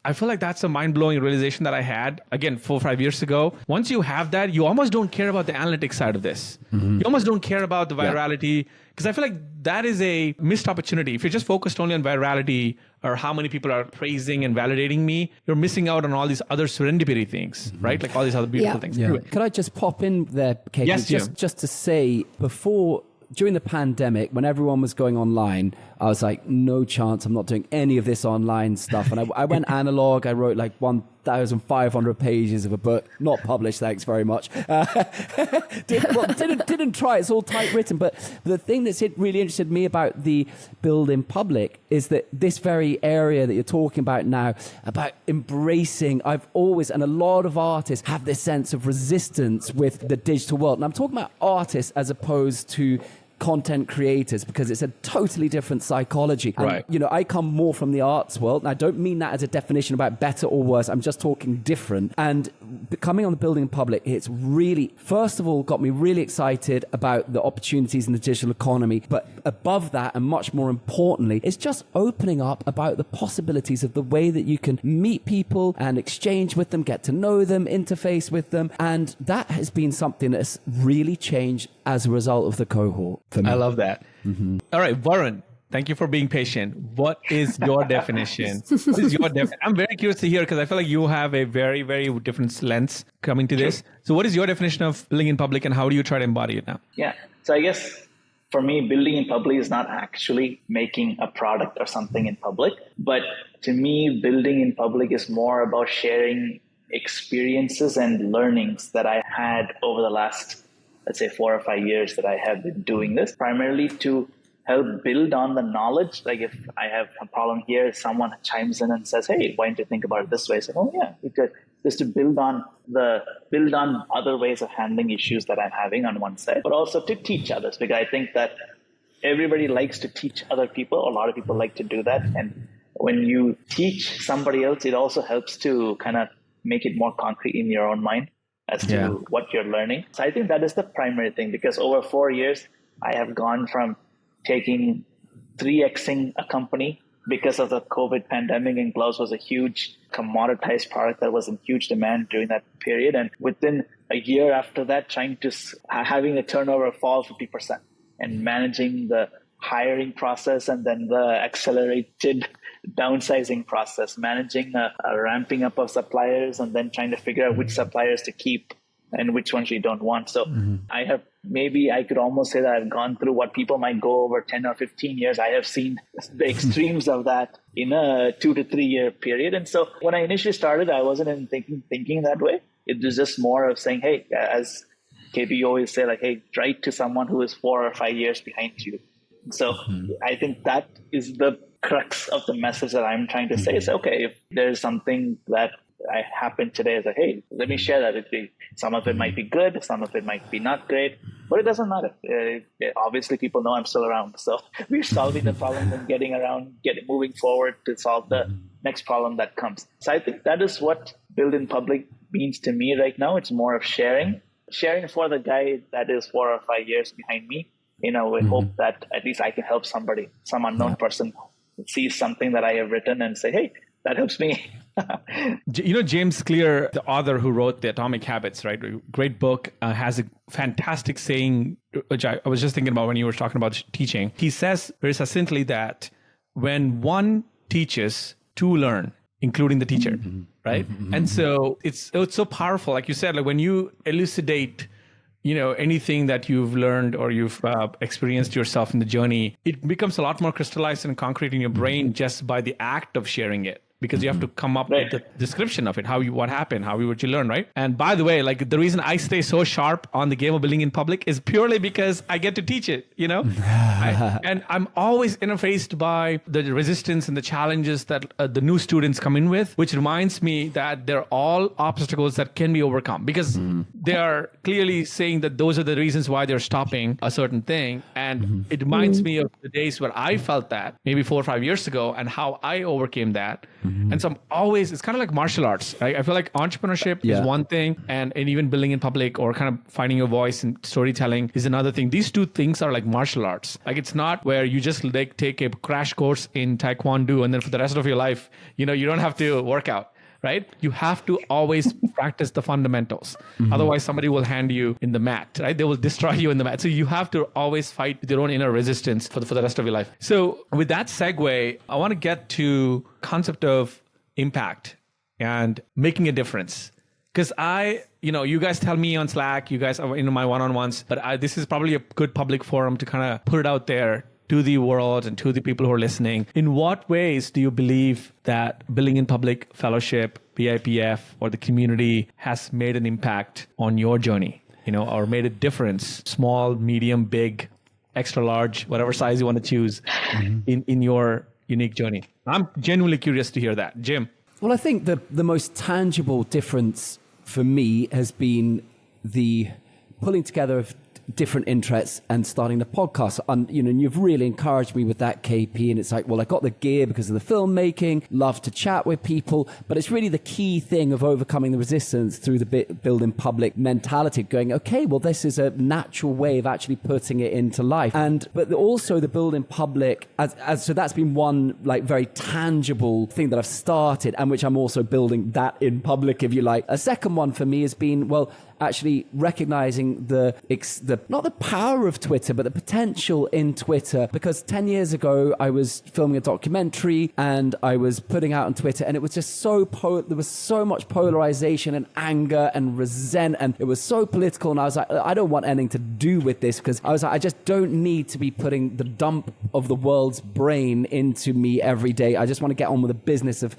I feel like that's a mind-blowing realization that I had, again, 4 or 5 years ago. Once you have that, you almost don't care about the analytics side of this. You almost don't care about the virality, because I feel like that is a missed opportunity. If you're just focused only on virality or how many people are praising and validating me, you're missing out on all these other serendipity things, right? Like all these other beautiful things. Yeah. Could I just pop in there, KP? Yes, just to say, during the pandemic, when everyone was going online, I was like, no chance, I'm not doing any of this online stuff. And I went analog. I wrote like 1,500 pages of a book, not published, thanks very much. Didn't try, it's all typewritten. But the thing that's really interested me about the build in public is that this very area that you're talking about now, about embracing, I've always, and a lot of artists have this sense of resistance with the digital world. And I'm talking about artists as opposed to content creators, because it's a totally different psychology. Right. And, I come more from the arts world, and I don't mean that as a definition about better or worse. I'm just talking different. And coming on the building in public, it's really, first of all, got me really excited about the opportunities in the digital economy. But above that, and much more importantly, it's just opening up about the possibilities of the way that you can meet people and exchange with them, get to know them, interface with them. And that has been something that's really changed as a result of the cohort. I love that. All right, Varun, thank you for being patient. What is your definition? I'm very curious to hear, because I feel like you have a very, very different lens coming to this. So what is your definition of building in public, and how do you try to embody it now? Yeah. So I guess for me, building in public is not actually making a product or something in public. But to me, building in public is more about sharing experiences and learnings that I had over the last, let's say, 4 or 5 years that I have been doing this, primarily to help build on the knowledge. Like if I have a problem here, someone chimes in and says, hey, why don't you think about it this way? So, oh yeah, because just to build on other ways of handling issues that I'm having on one side, but also to teach others, because I think that everybody likes to teach other people. A lot of people like to do that. And when you teach somebody else, it also helps to kind of make it more concrete in your own mind as to what you're learning. So I think that is the primary thing, because over 4 years, I have gone from taking 3xing a company because of the COVID pandemic, and gloves was a huge commoditized product that was in huge demand during that period. And within a year after that, having a turnover fall 50% and managing the hiring process and then the accelerated downsizing process, managing a ramping up of suppliers, and then trying to figure out which suppliers to keep and which ones you don't want. So I could almost say that I've gone through what people might go over 10 or 15 years. I have seen the extremes of that in a 2 to 3 year period. And so when I initially started, I wasn't even thinking that way. It was just more of saying, hey, as KP always say, like, hey, write to someone who is 4 or 5 years behind you. So I think that is the crux of the message that I'm trying to say. Is, okay, if there's something that I happened today, is like, hey, let me share that with you. Some of it might be good, some of it might be not great, but it doesn't matter. Obviously, people know I'm still around. So we're solving the problem and moving forward to solve the next problem that comes. So I think that is what build in public means to me right now. It's more of sharing for the guy that is 4 or 5 years behind me. We hope that at least I can help somebody, some unknown person sees something that I have written and say, hey, that helps me. James Clear, the author who wrote The Atomic Habits, right? Great book, has a fantastic saying, which I was just thinking about when you were talking about teaching. He says very succinctly that when one teaches, two learn, including the teacher, right? And so it's so powerful. Like you said, like when you elucidate anything that you've learned or you've experienced yourself in the journey, it becomes a lot more crystallized and concrete in your brain just by the act of sharing it. because you have to come up with the description of it, what happened, what you learn, right? And by the way, like the reason I stay so sharp on the game of building in public is purely because I get to teach it, and I'm always interfaced by the resistance and the challenges that the new students come in with, which reminds me that they're all obstacles that can be overcome, because they are clearly saying that those are the reasons why they're stopping a certain thing. And it reminds me of the days where I felt that maybe 4 or 5 years ago and how I overcame that. And so it's kind of like martial arts, right? I feel like entrepreneurship is one thing, and even building in public or kind of finding your voice and storytelling is another thing. These two things are like martial arts. Like it's not where you just like take a crash course in Taekwondo and then for the rest of your life, you don't have to work out. Right? You have to always practice the fundamentals. Otherwise, somebody will hand you in the mat, right? They will destroy you in the mat. So you have to always fight with your own inner resistance for the rest of your life. So with that segue, I want to get to concept of impact and making a difference. Because you guys tell me on Slack, you guys are in my one-on-ones, but this is probably a good public forum to kind of put it out there to the world and to the people who are listening. In what ways do you believe that Building in Public Fellowship, BIPF, or the community has made an impact on your journey, or made a difference, small, medium, big, extra large, whatever size you want to choose in your unique journey? I'm genuinely curious to hear that. Jim? Well, I think the most tangible difference for me has been the pulling together of different interests and starting the podcast. And you've really encouraged me with that, KP. And it's like, well, I got the gear because of the filmmaking, love to chat with people, but it's really the key thing of overcoming the resistance through the build in public mentality, going, okay, well, this is a natural way of actually putting it into life. But also the build in public, so that's been one like very tangible thing that I've started, and which I'm also building that in public, if you like. A second one for me has been, well, actually recognizing not the power of Twitter, but the potential in Twitter. Because 10 years ago, I was filming a documentary and I was putting out on Twitter, and it was just there was so much polarization and anger and resent, and it was so political. And I was like, I don't want anything to do with this, because I was like, I just don't need to be putting the dump of the world's brain into me every day. I just want to get on with the business of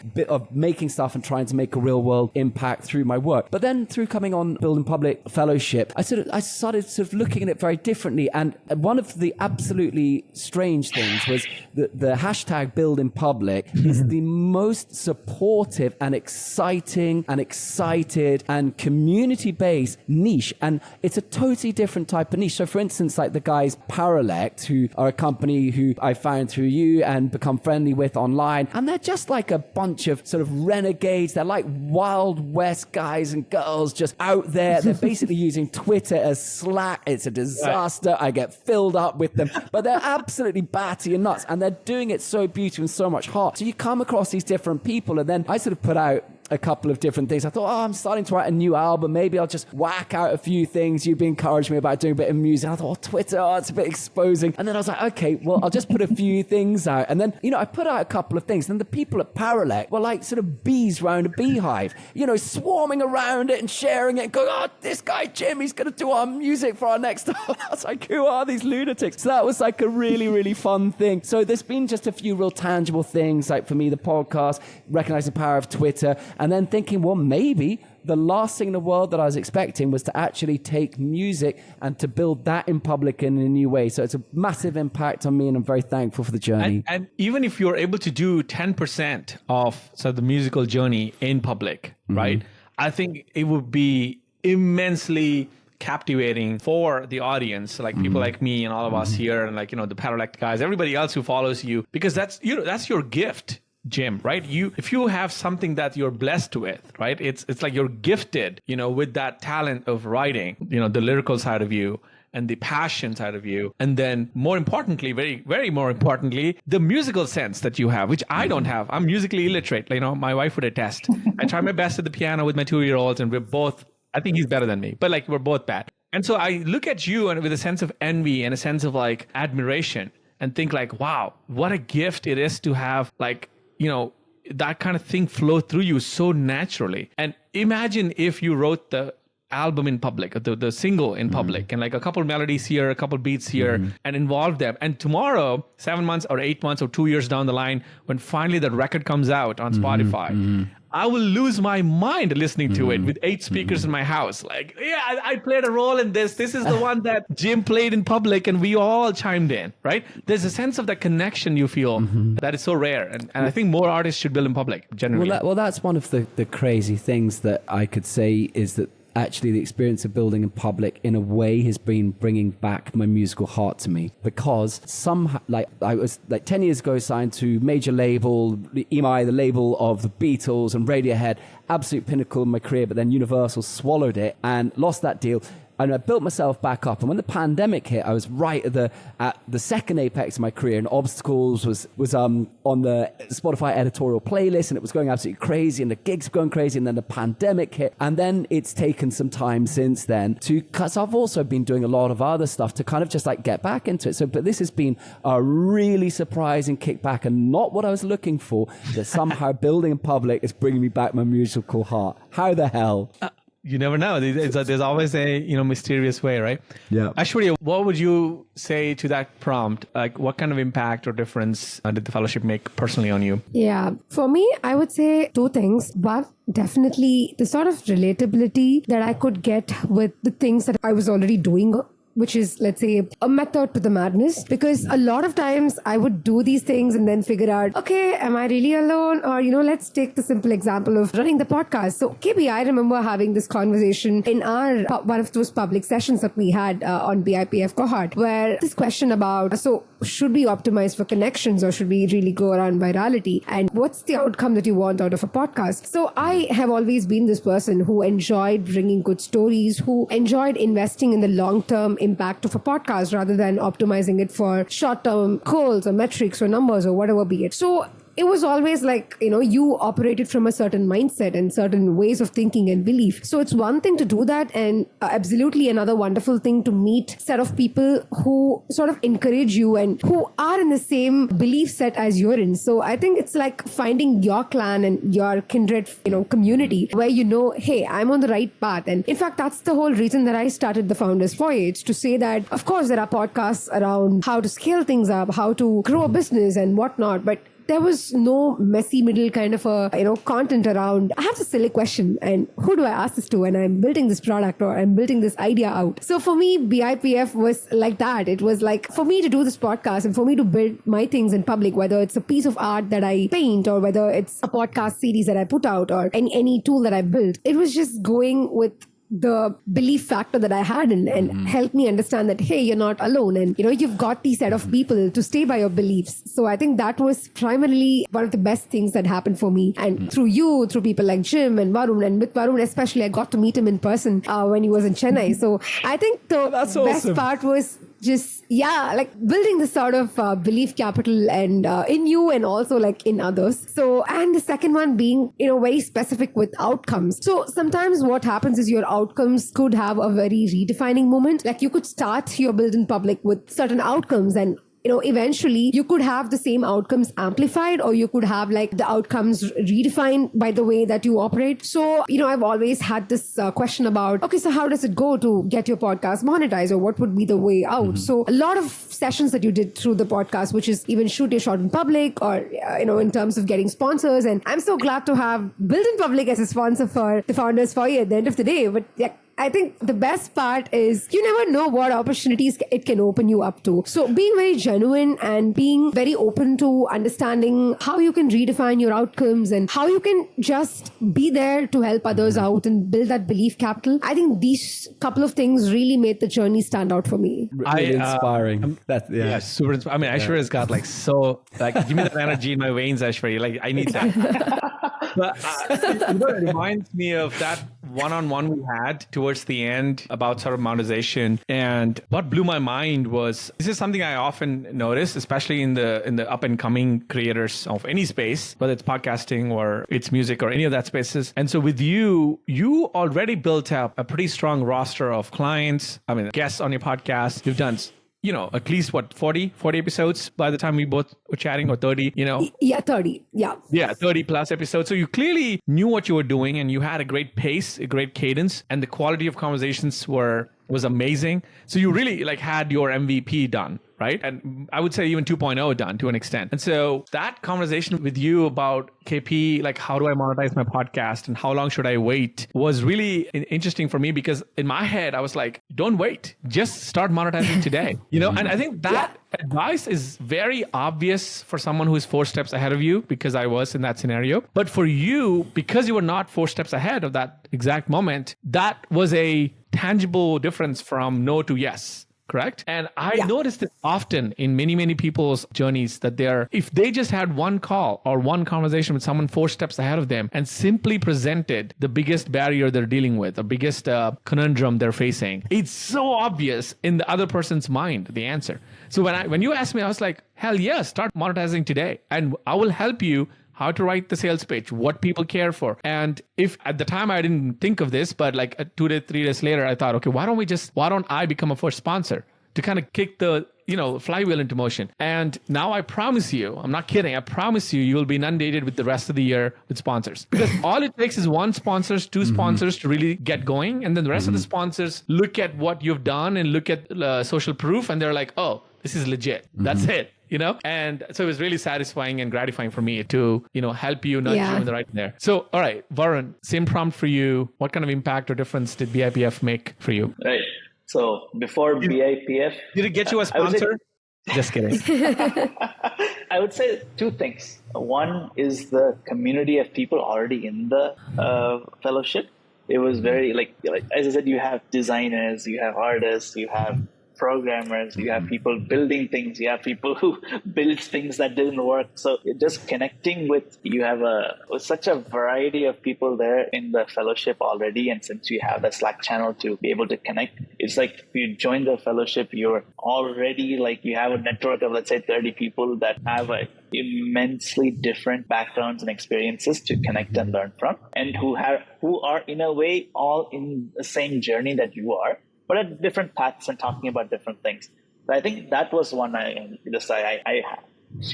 making stuff and trying to make a real world impact through my work. But then through coming on Building Public Fellowship, I started sort of looking at it very differently. And one of the absolutely strange things was that the hashtag Build in Public is the most supportive and exciting and excited and community-based niche. And it's a totally different type of niche. So for instance, like the guys Paralect, who are a company who I found through you and become friendly with online. And they're just like a bunch of sort of renegades. They're like Wild West guys and girls just out there. They're basically using Twitter as Slack. It's a disaster. I get filled up with them, but they're absolutely batty and nuts, and they're doing it so beautiful and so much heart. So you come across these different people, and then I sort of put out a couple of different things. I thought, I'm starting to write a new album. Maybe I'll just whack out a few things. You've been encouraging me about doing a bit of music. I thought, Twitter, it's a bit exposing. And then I was like, okay, well, I'll just put a few things out. And then, I put out a couple of things. And the people at Paralect were like sort of bees around a beehive, swarming around it and sharing it and going, oh, this guy, Jim, he's going to do our music for our next album. I was like, who are these lunatics? So that was like a really, really fun thing. So there's been just a few real tangible things, like for me, the podcast, recognizing the power of Twitter, and then thinking, well, maybe the last thing in the world that I was expecting was to actually take music and to build that in public in a new way. So it's a massive impact on me, and I'm very thankful for the journey. And even if you're able to do 10% of the musical journey in public, right? I think it would be immensely captivating for the audience, like people like me and all of us here, and the Paralect guys, everybody else who follows you, because that's your gift, Jim, right? If you have something that you're blessed with, right? It's like you're gifted, with that talent of writing, the lyrical side of you and the passion side of you. And then more importantly, very, very more importantly, the musical sense that you have, which I don't have. I'm musically illiterate. My wife would attest. I try my best at the piano with my 2-year-olds, and we're both, I think he's better than me, but we're both bad. And so I look at you and with a sense of envy and a sense of admiration, and think wow, what a gift it is to have that kind of thing flow through you so naturally. And imagine if you wrote the album in public, the single in public, and like a couple melodies here, a couple beats here, and involve them. And tomorrow, 7 months or 8 months or 2 years down the line, when finally the record comes out on Spotify, I will lose my mind listening to it with 8 speakers in my house. Like, yeah, I played a role in this. This is the one that Jim played in public and we all chimed in, right? There's a sense of that connection you feel that is so rare. And I think more artists should build in public, generally. Well, that's one of the crazy things that I could say is that actually the experience of building in public in a way has been bringing back my musical heart to me, because somehow, like, I was like 10 years ago signed to major label, the EMI, the label of the Beatles and Radiohead, absolute pinnacle in my career, but then Universal swallowed it and lost that deal. And I built myself back up. And when the pandemic hit, I was right at the second apex of my career. And Obstacles was on the Spotify editorial playlist, and it was going absolutely crazy. And the gigs were going crazy. And then the pandemic hit. And then it's taken some time since then because I've also been doing a lot of other stuff to kind of just like get back into it. So, but this has been a really surprising kickback and not what I was looking for. That somehow building in public is bringing me back my musical heart. How the hell? You never know. There's always a mysterious way, right? Yeah. Aishwarya, what would you say to that prompt? Like, what kind of impact or difference did the fellowship make personally on you? Yeah, for me, I would say 2 things, but definitely the sort of relatability that I could get with the things that I was already doing, which is, let's say, a method to the madness. Because a lot of times I would do these things and then figure out, okay, am I really alone? Or, let's take the simple example of running the podcast. So, KB, I remember having this conversation in one of those public sessions that we had on BIPF cohort, where this question about, so should we optimize for connections or should we really go around virality? And what's the outcome that you want out of a podcast? So I have always been this person who enjoyed bringing good stories, who enjoyed investing in the long-term impact of a podcast rather than optimizing it for short-term goals or metrics or numbers or whatever be it. So it was always like, you operated from a certain mindset and certain ways of thinking and belief. So it's one thing to do that, and absolutely another wonderful thing to meet set of people who sort of encourage you and who are in the same belief set as you're in. So I think it's like finding your clan and your kindred, community where hey, I'm on the right path. And in fact, that's the whole reason that I started the Founders Voyage, to say that, of course, there are podcasts around how to scale things up, how to grow a business and whatnot, but there was no messy middle kind of content around, I have this silly question and who do I ask this to? And I'm building this product or I'm building this idea out. So for me, BIPF was like that. It was like for me to do this podcast and for me to build my things in public, whether it's a piece of art that I paint or whether it's a podcast series that I put out or any tool that I built. It was just going with the belief factor that I had and helped me understand that, hey, you're not alone. And, you've got these set of people to stay by your beliefs. So I think that was primarily one of the best things that happened for me. And through people like Jim and Varun, and with Varun especially, I got to meet him in person when he was in Chennai. So I think the best part was just, like building this sort of belief capital and in you and also like in others. So, and the second one being, very specific with outcomes. So sometimes what happens is your outcomes could have a very redefining moment. Like you could start your build in public with certain outcomes and eventually you could have the same outcomes amplified, or you could have like the outcomes redefined by the way that you operate. So, I've always had this question about, okay, so how does it go to get your podcast monetized, or what would be the way out? So a lot of sessions that you did through the podcast, which is even shoot your shot in public or, in terms of getting sponsors. And I'm so glad to have Build in Public as a sponsor for the Founders Voyage at the end of the day. But yeah, I think the best part is you never know what opportunities it can open you up to. So being very genuine and being very open to understanding how you can redefine your outcomes and how you can just be there to help others out and build that belief capital. I think these couple of things really made the journey stand out for me. Really inspiring. Yeah, super inspiring. I mean, Aishwarya's got give me that energy in my veins, Aishwarya. I need that. But it reminds me of that one-on-one we had towards the end about sort of monetization. And what blew my mind was, this is something I often notice, especially in the up and coming creators of any space, whether it's podcasting or it's music or any of that spaces. And so with you already built up a pretty strong roster of clients, guests on your podcast. You've done at least 40 episodes by the time we both were chatting, or 30, Yeah, 30. Yeah. Yeah, 30 plus episodes. So you clearly knew what you were doing, and you had a great pace, a great cadence, and the quality of conversations was amazing. So you really had your MVP done, right? And I would say even 2.0 done to an extent. And so that conversation with you about KP, how do I monetize my podcast and how long should I wait, was really interesting for me, because in my head, I was like, don't wait, just start monetizing today, and I think that advice is very obvious for someone who is 4 steps ahead of you, because I was in that scenario. But for you, because you were not 4 steps ahead of that exact moment, that was a tangible difference from no to yes. Correct? And I noticed it often in many, many people's journeys that if they just had one call or one conversation with someone 4 steps ahead of them and simply presented the biggest barrier they're dealing with, the biggest conundrum they're facing, it's so obvious in the other person's mind, the answer. So when you asked me, I was like, hell yes, start monetizing today. And I will help you how to write the sales pitch, what people care for. And if at the time I didn't think of this, but 2 days, 3 days later, I thought, okay, why don't I become a first sponsor to kind of kick the flywheel into motion? And now I promise you, I'm not kidding, I promise you will be inundated with the rest of the year with sponsors, because all it takes is 1 sponsor, 2 sponsors to really get going. And then the rest of the sponsors look at what you've done and look at social proof, and they're like, oh, this is legit. That's it. And so it was really satisfying and gratifying for me to, help you, nudge you in the right there. So, all right, Varun, same prompt for you. What kind of impact or difference did BIPF make for you? Right. So before BIPF... Did it get you a sponsor? Just kidding. I would say 2 things. One is the community of people already in the fellowship. It was very, as I said, you have designers, you have artists, you have programmers, you have people building things, you have people who built things that didn't work. So just connecting with, you have such a variety of people there in the fellowship already. And since you have the Slack channel to be able to connect, it's like if you join the fellowship, you're already you have a network of, let's say, 30 people that have immensely different backgrounds and experiences to connect and learn from, and who are in a way all in the same journey that you are, but at different paths and talking about different things. So I think that was one I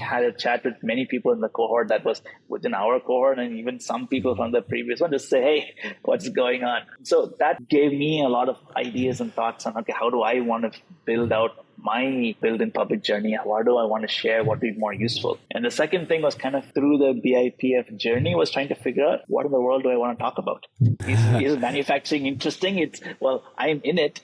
had a chat with many people in the cohort that was within our cohort, and even some people from the previous one, just say, hey, what's going on? So that gave me a lot of ideas and thoughts on, okay, how do I want to build out my build in public journey? What do I want to share? What would be more useful? And the second thing was kind of through the BIPF journey was trying to figure out, what in the world do I want to talk about? Is manufacturing interesting? I'm in it.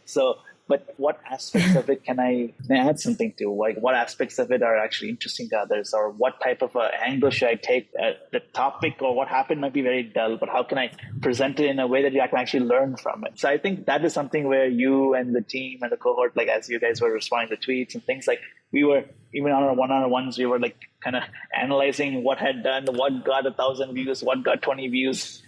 But what aspects of it can I add something to? What aspects of it are actually interesting to others? Or what type of angle should I take? The topic or what happened might be very dull, but how can I present it in a way that you can actually learn from it? So I think that is something where you and the team and the cohort, as you guys were responding to tweets and things, we were, even on our one-on-ones, we were kind of analyzing what had done, what got 1,000 views, what got 20 views,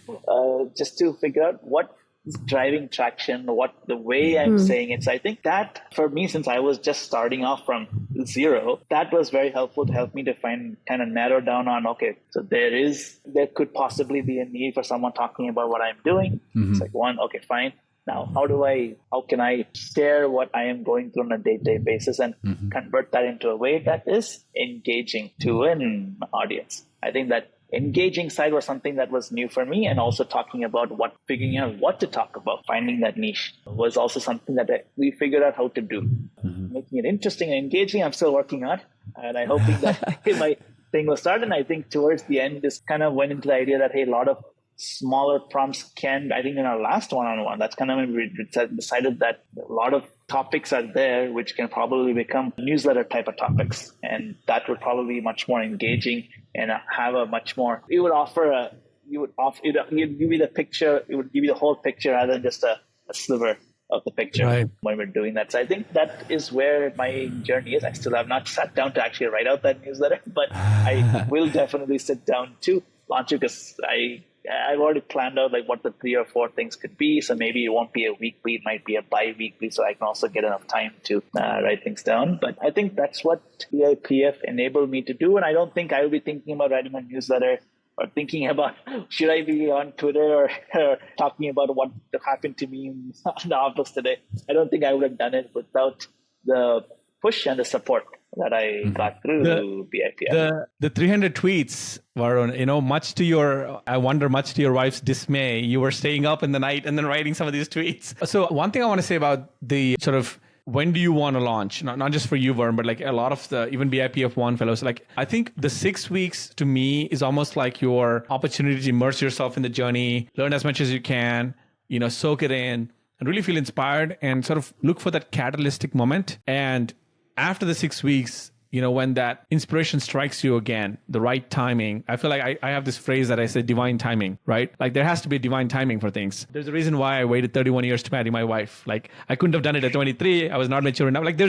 just to figure out what driving traction, what the way I'm saying it. So I think that for me, since I was just starting off from zero, that was very helpful to help me to kind of narrow down on, okay, so there could possibly be a need for someone talking about what I'm doing. It's one, okay, fine. Now, how can I share what I am going through on a day-to-day basis and convert that into a way that is engaging to an audience? I think that engaging side was something that was new for me, and also talking about figuring out what to talk about, finding that niche was also something that we figured out how to do. Making it interesting and engaging, I'm still working on, and I'm hoping that my thing will start. And I think towards the end, this kind of went into the idea that, hey, a lot of smaller prompts I think in our last one-on-one, that's kind of when we decided that a lot of topics are there which can probably become newsletter type of topics, and that would probably be much more engaging and have a much more, it would give you the picture, it would give you the whole picture rather than just a sliver of the picture when we're doing that. So I think that is where my journey is. I still have not sat down to actually write out that newsletter, but I will definitely sit down to launch it, because I've already planned out what the 3 or 4 things could be. So maybe it won't be a weekly, it might be a bi-weekly, so I can also get enough time to write things down. But I think that's what BIPF enabled me to do. And I don't think I will be thinking about writing a newsletter or thinking about, should I be on Twitter or talking about what happened to me in the office today. I don't think I would have done it without the push and the support that I got through BIPF. The 300 tweets, Varun, much to your wife's dismay, you were staying up in the night and then writing some of these tweets. So one thing I want to say about the sort of when do you want to launch? Not just for you, Varun, but like a lot of the even BIPF1 fellows. Like I think the 6 weeks to me is almost like your opportunity to immerse yourself in the journey, learn as much as you can, soak it in, and really feel inspired and sort of look for that catalytic moment. And after the 6 weeks, when that inspiration strikes you again, the right timing. I feel like I have this phrase that I say divine timing, right? Like there has to be divine timing for things. There's a reason why I waited 31 years to marry my wife. Like I couldn't have done it at 23. I was not mature enough. Like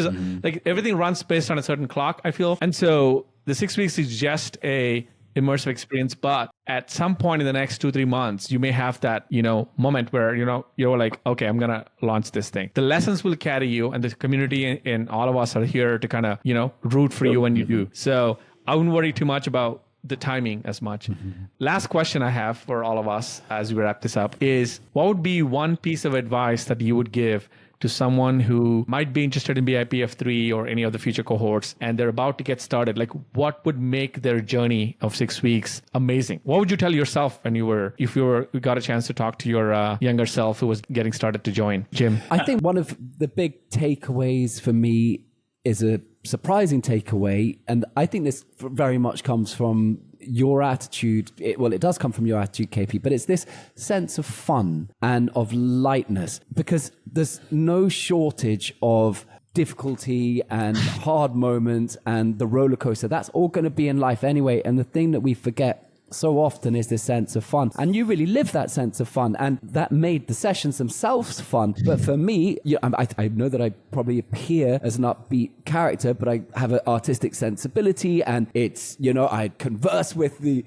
like everything runs based on a certain clock, I feel. And so the 6 weeks is just a immersive experience, but at some point in the next 2-3 months, you may have that, moment where, you're like, okay, I'm going to launch this thing. The lessons will carry you, and the community and all of us are here to kind of, root for you when you do. So I wouldn't worry too much about the timing as much. Last question I have for all of us as we wrap this up is, what would be one piece of advice that you would give to someone who might be interested in BIPF3 or any of the future cohorts, and they're about to get started? Like, what would make their journey of 6 weeks amazing? What would you tell yourself when you got a chance to talk to your younger self who was getting started to join? Jim? I think one of the big takeaways for me is a surprising takeaway, and I think this very much comes from your attitude. It does come from your attitude, KP, but it's this sense of fun and of lightness, because there's no shortage of difficulty and hard moments and the roller coaster. That's all going to be in life anyway. And the thing that we forget so often is this sense of fun, and you really live that sense of fun, and that made the sessions themselves fun. But for me, I know that I probably appear as an upbeat character, but I have an artistic sensibility, and it's, I converse with the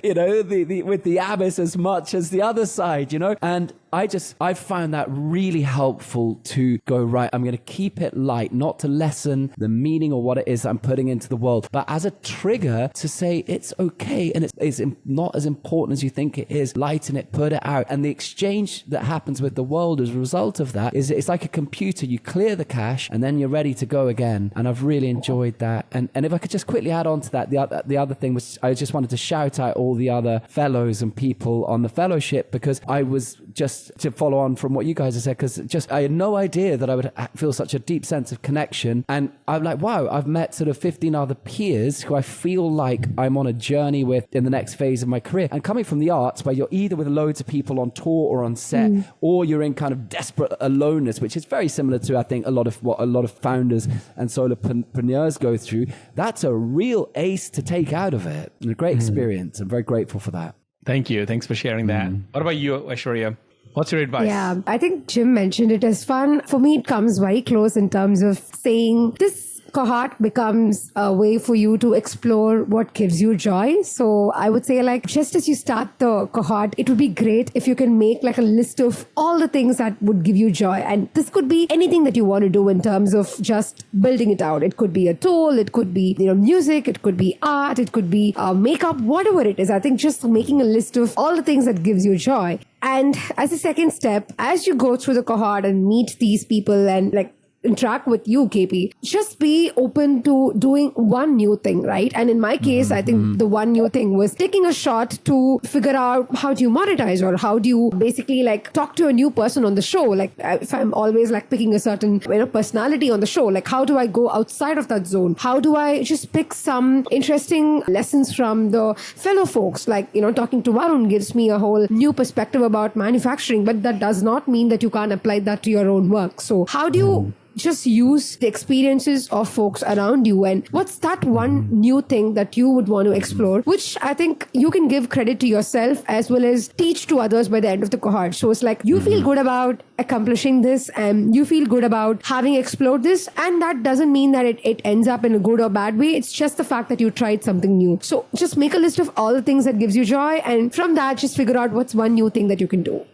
with the abyss as much as the other side, and I found that really helpful to go, right, I'm going to keep it light, not to lessen the meaning or what it is I'm putting into the world, but as a trigger to say it's okay and it's not as important as you think it is. Lighten it, put it out. And the exchange that happens with the world as a result of that is it's like a computer. You clear the cache and then you're ready to go again. And I've really enjoyed that. And if I could just quickly add on to that, the other thing was I just wanted to shout out all the other fellows and people on the fellowship, because I was just to follow on from what you guys have said, because I had no idea that I would feel such a deep sense of connection. And I'm like, wow, I've met sort of 15 other peers who I feel like I'm on a journey with in the next phase of my career. And coming from the arts, where you're either with loads of people on tour or on set, or you're in kind of desperate aloneness, which is very similar to, I think, a lot of founders and solopreneurs go through. That's a real ace to take out of it, and a great experience. I'm very grateful for that. Thank you. Thanks for sharing that. What about you, Aishwarya? What's your advice? Yeah, I think Jim mentioned it as fun. For me, it comes very close in terms of saying this cohort becomes a way for you to explore what gives you joy. So I would say, like, just as you start the cohort, it would be great if you can make like a list of all the things that would give you joy. And this could be anything that you want to do in terms of just building it out. It could be a tool, it could be, music, it could be art, it could be makeup, whatever it is. I think just making a list of all the things that gives you joy. And as a second step, as you go through the cohort and meet these people and like interact with you, KP, just be open to doing one new thing, right? And in my case, I think the one new thing was taking a shot to figure out how do you monetize, or how do you basically like talk to a new person on the show. Like if I'm always like picking a certain personality on the show, like how do I go outside of that zone? How do I just pick some interesting lessons from the fellow folks? Like, talking to Varun gives me a whole new perspective about manufacturing, but that does not mean that you can't apply that to your own work. So how do you just use the experiences of folks around you, and what's that one new thing that you would want to explore, which I think you can give credit to yourself as well as teach to others by the end of the cohort. So it's like you feel good about accomplishing this, and you feel good about having explored this, and that doesn't mean that it ends up in a good or bad way. It's just the fact that you tried something new. So just make a list of all the things that gives you joy, and from that just figure out what's one new thing that you can do.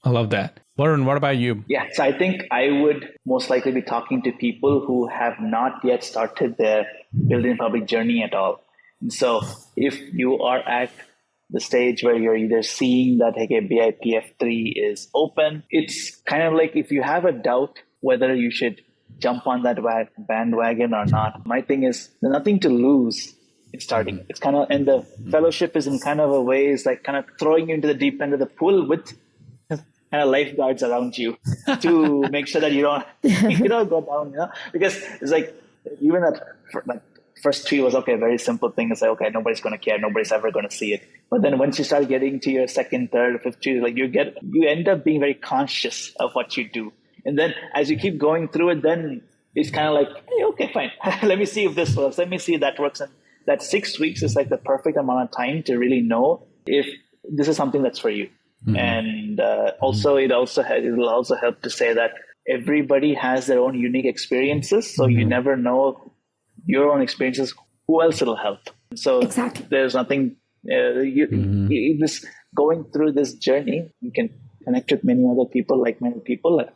I love that. Varun, what about you? Yeah, so I think I would most likely be talking to people who have not yet started their building public journey at all. And so if you are at the stage where you're either seeing that, okay, BIPF3 is open, it's kind of like if you have a doubt whether you should jump on that bandwagon or not. My thing is there's nothing to lose in starting. It's kind of, and the fellowship is in kind of a way is like kind of throwing you into the deep end of the pool with kind of lifeguards around you to make sure that you don't go down, because it's like even that like first 3 was okay, very simple thing. It's like, okay, nobody's going to care, nobody's ever going to see it. But then once you start getting to your second, third, fifth tree, like you end up being very conscious of what you do. And then as you keep going through it, then it's kind of like, hey, okay, fine. Let me see if this works. Let me see if that works. And that 6 weeks is like the perfect amount of time to really know if this is something that's for you. And also, it will also help to say that everybody has their own unique experiences. So you never know your own experiences, who else it'll help. So exactly. There's nothing, this going through this journey, you can connect with many other people, like many people, like,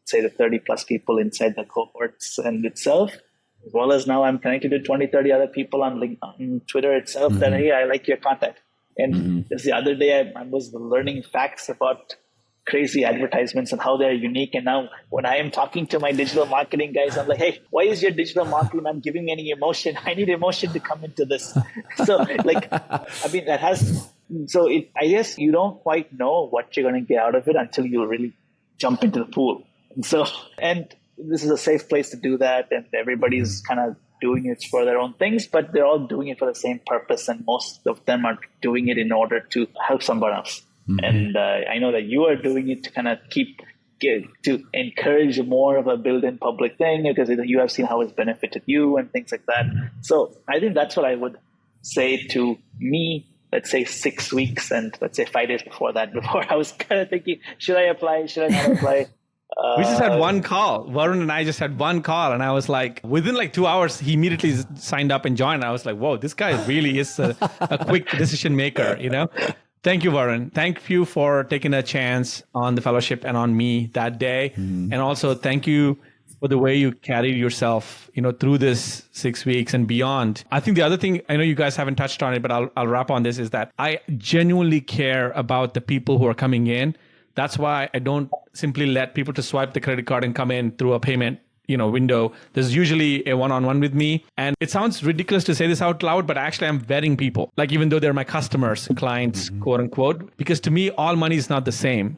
say the 30 plus people inside the cohorts and itself, as well as now I'm connected to 20, 30 other people on Twitter itself that, hey, I like your content. And just the other day, I was learning facts about crazy advertisements and how they're unique. And now when I am talking to my digital marketing guys, I'm like, hey, why is your digital marketing not giving me any emotion? I need emotion to come into this. So like, I mean, I guess you don't quite know what you're going to get out of it until you really jump into the pool. And this is a safe place to do that. And everybody's kind of doing it for their own things, but they're all doing it for the same purpose. And most of them are doing it in order to help someone else. And I know that you are doing it to kind of to encourage more of a build-in public thing, because you have seen how it's benefited you and things like that. So I think that's what I would say to me, let's say 6 weeks and let's say 5 days before I was kind of thinking, should I apply? Should I not apply? We just had one call. Varun and I just had one call, and I was like, within like 2 hours, he immediately signed up and joined. I was like, whoa, this guy really is a quick decision maker, Thank you, Varun. Thank you for taking a chance on the fellowship and on me that day. And also thank you for the way you carried yourself, through this 6 weeks and beyond. I think the other thing, I know you guys haven't touched on it, but I'll wrap on this, is that I genuinely care about the people who are coming in. That's why I don't simply let people to swipe the credit card and come in through a payment window. There's usually a one-on-one with me. And it sounds ridiculous to say this out loud, but actually I'm vetting people. Like, even though they're my customers, clients, quote unquote, because to me, all money is not the same,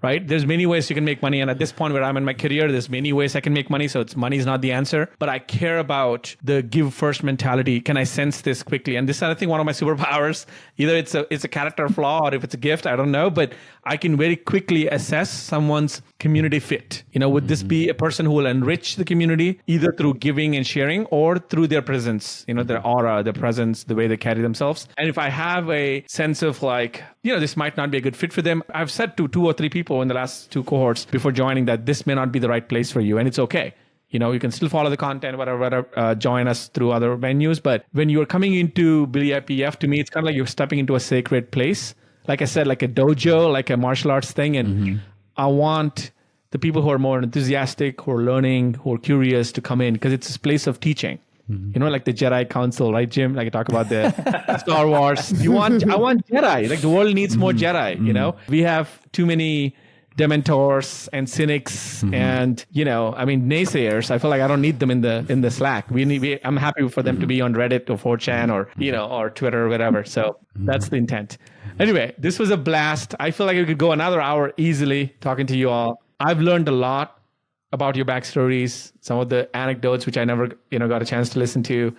right? There's many ways you can make money. And at this point where I'm in my career, there's many ways I can make money. So money is not the answer, but I care about the give first mentality. Can I sense this quickly? And this is, I think, one of my superpowers. Either it's a character flaw or if it's a gift, I don't know, but I can very quickly assess someone's community fit. Would this be a person who will enrich the community either through giving and sharing or through their presence, their aura, their presence, the way they carry themselves. And if I have a sense of like, this might not be a good fit for them, I've said to 2 or 3 people in the last 2 cohorts before joining that this may not be the right place for you. And it's okay. You can still follow the content, whatever, join us through other venues. But when you're coming into BIPF, to me, it's kind of like you're stepping into a sacred place. Like I said, like a dojo, like a martial arts thing. And I want the people who are more enthusiastic, who are learning, who are curious to come in, because it's a place of teaching. Like the Jedi Council, right, Jim? Like I talk about the Star Wars. I want Jedi. Like the world needs more Jedi. We have too many dementors and cynics and naysayers. I feel like I don't need them in the Slack. I'm happy for them to be on Reddit or 4chan or or Twitter or whatever. So that's the intent. Anyway, this was a blast. I feel like we could go another hour easily talking to you all. I've learned a lot about your backstories, some of the anecdotes which I never got a chance to listen to.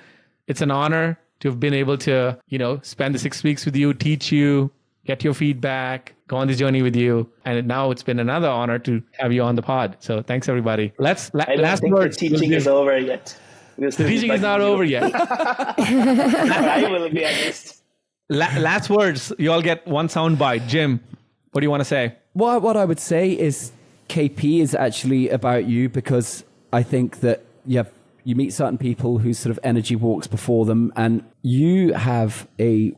It's an honor to have been able to spend the 6 weeks with you, teach you, get your feedback, go on this journey with you. And now it's been another honor to have you on the pod. So thanks, everybody. I don't think the teaching is over yet. The teaching is not over yet. I will be honest. Last words. You all get one sound bite. Jim, what do you want to say? What I would say is KP is actually about you, because I think that you meet certain people whose sort of energy walks before them, and you have a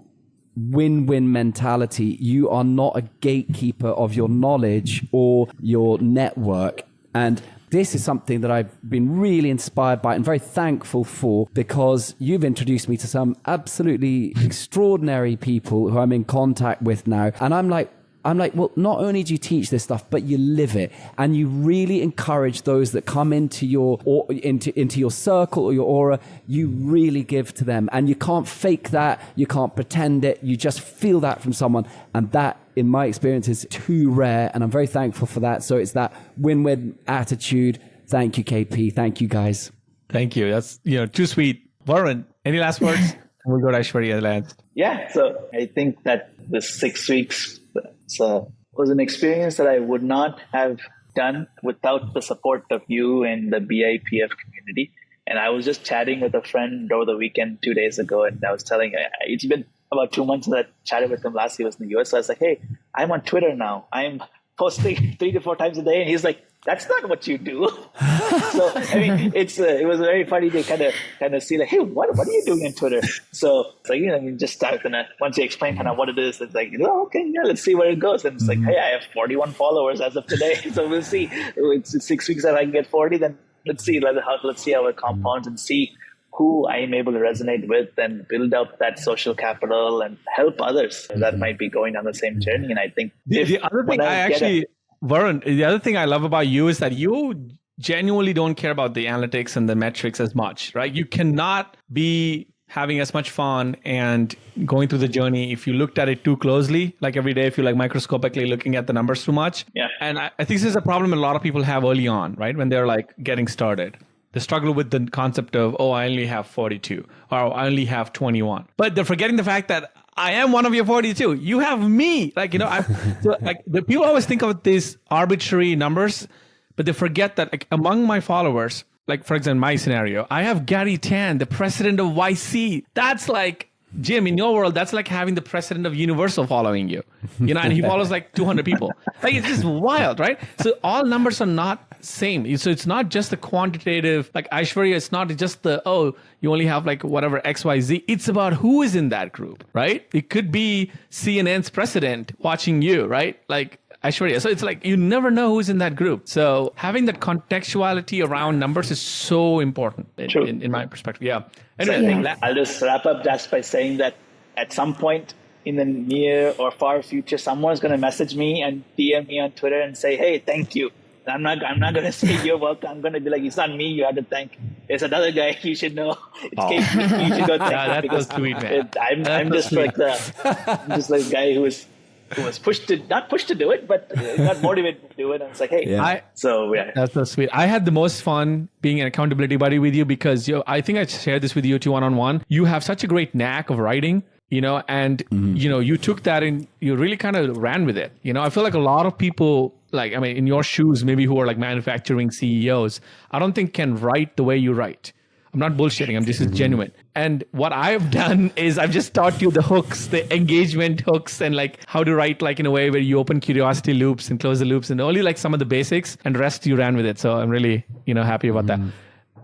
win-win mentality. You are not a gatekeeper of your knowledge or your network. And this is something that I've been really inspired by and very thankful for, because you've introduced me to some absolutely extraordinary people who I'm in contact with now. And I'm like, I'm like, well, not only do you teach this stuff, but you live it, and you really encourage those that come into your into your circle or your aura. You really give to them, and you can't fake that. You can't pretend it. You just feel that from someone, and that, in my experience, is too rare, and I'm very thankful for that. So it's that win-win attitude. Thank you, KP. Thank you, guys. Thank you. That's too sweet. Varun, any last words? We'll go to Aishwarya last. Yeah, so I think that the 6 weeks was an experience that I would not have done without the support of you and the BIPF community. And I was just chatting with a friend over the weekend 2 days ago, and I was telling it's been about 2 months that I chatted with him last. He was in the US. So I was like, hey, I'm on Twitter now. I'm posting 3 to 4 times a day. And he's like, that's not what you do. So, I mean, it was very funny to kind of see like, hey, what are you doing on Twitter? So it's like, just start once you explain kind of what it is, it's like, oh, okay, yeah, let's see where it goes. And it's like, hey, I have 41 followers as of today. So we'll see. It's 6 weeks that I can get 40, then let's see how it compounds and see who I am able to resonate with and build up that social capital and help others that might be going on the same journey. And I think the other thing Varun, the other thing I love about you is that you genuinely don't care about the analytics and the metrics as much, right? You cannot be having as much fun and going through the journey if you looked at it too closely, like every day, if you like microscopically looking at the numbers too much. Yeah. And I think this is a problem a lot of people have early on, right? When they're like getting started. They struggle with the concept of, I only have 42 or I only have 21. But they're forgetting the fact that I am one of your 42. You have me. The people always think of these arbitrary numbers, but they forget that among my followers, like for example, my scenario, I have Gary Tan, the president of YC. That's like, Jim, in your world, that's like having the president of Universal following you, and he follows like 200 people. Like, it's just wild, right? So all numbers are not same. So it's not just the quantitative, like Aishwarya, it's not just you only have like whatever XYZ. It's about who is in that group, right? It could be CNN's president watching you, right? Like Aishwarya. So it's like, you never know who's in that group. So having that contextuality around numbers is so important in my perspective. Yeah. Anyway, I'll just wrap up just by saying that at some point in the near or far future, someone's going to message me and DM me on Twitter and say, hey, thank you. I'm not going to say you're welcome. I'm going to be like, it's not me you have to thank. It's another guy you should know. It's KP. You should go thank him because sweet, man. I'm just like the guy who was not pushed to do it, but got motivated to do it. And it's like, hey, That's so sweet. I had the most fun being an accountability buddy with you because I think I shared this with you too one-on-one. You have such a great knack of writing, and you took that and you really kind of ran with it. I feel like a lot of people, in your shoes, maybe who are like manufacturing CEOs, I don't think can write the way you write. I'm not bullshitting. This is genuine. And what I've done is I've just taught you the hooks, the engagement hooks, and like how to write like in a way where you open curiosity loops and close the loops, and only like some of the basics, and the rest you ran with it. So I'm really, happy about that.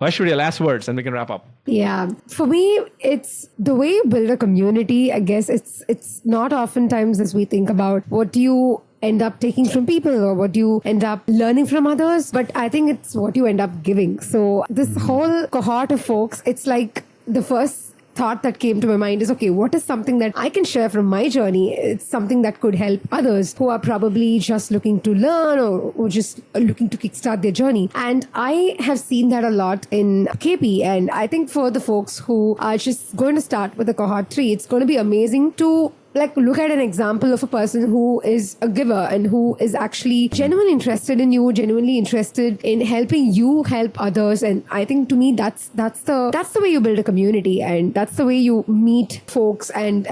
Aishwarya, last words, and we can wrap up. Yeah. For me, it's the way you build a community. I guess it's not oftentimes as we think about what do you end up taking from people or what you end up learning from others, but I think it's what you end up giving. So this whole cohort of folks, it's like the first thought that came to my mind is, okay, what is something that I can share from my journey? It's something that could help others who are probably just looking to learn or just looking to kickstart their journey. And I have seen that a lot in KP. And I think for the folks who are just going to start with the cohort 3, it's going to be amazing to look at an example of a person who is a giver and who is actually genuinely interested in you, genuinely interested in helping you help others. And I think to me, that's the way you build a community, and that's the way you meet folks and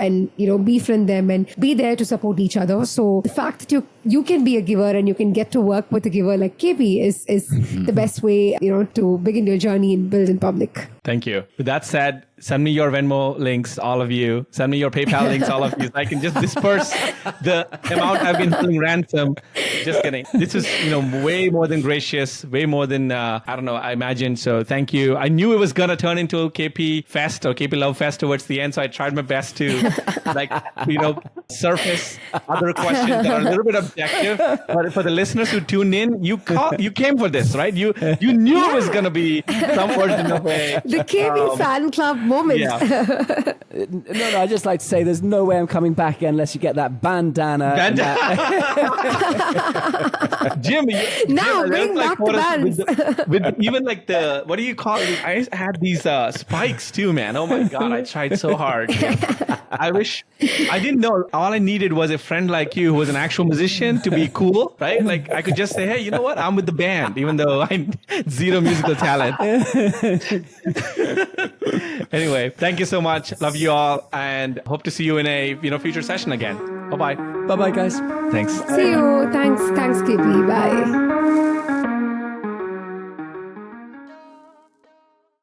befriend them and be there to support each other. So the fact that you can be a giver and you can get to work with a giver like KP is the best way, to begin your journey and build in public. Thank you. With that said, send me your Venmo links, all of you. Send me your PayPal links, all of you. So I can just disperse the amount I've been holding ransom. Just kidding. This is, way more than gracious, way more than, I imagined. So thank you. I knew it was going to turn into KP Fest or KP Love Fest towards the end. So I tried my best to, surface other questions that are a little bit objective. But for the listeners who tune in, you came for this, right? You knew it was going to be some version of a... The KP fan club moment. Yeah. No, I just like to say there's no way I'm coming back again unless you get that bandana. and Jim, Now bring that's back the bands. with even like the, what do you call it? I had these spikes too, man. Oh my God, I tried so hard. I wish I didn't know. All I needed was a friend like you who was an actual musician to be cool, right? Like I could just say, hey, you know what? I'm with the band, even though I'm zero musical talent. Anyway, thank you so much. Love you all, and hope to see you in a future session again. Bye bye. Bye-bye, guys. Thanks. See you. Thanks. Thanks.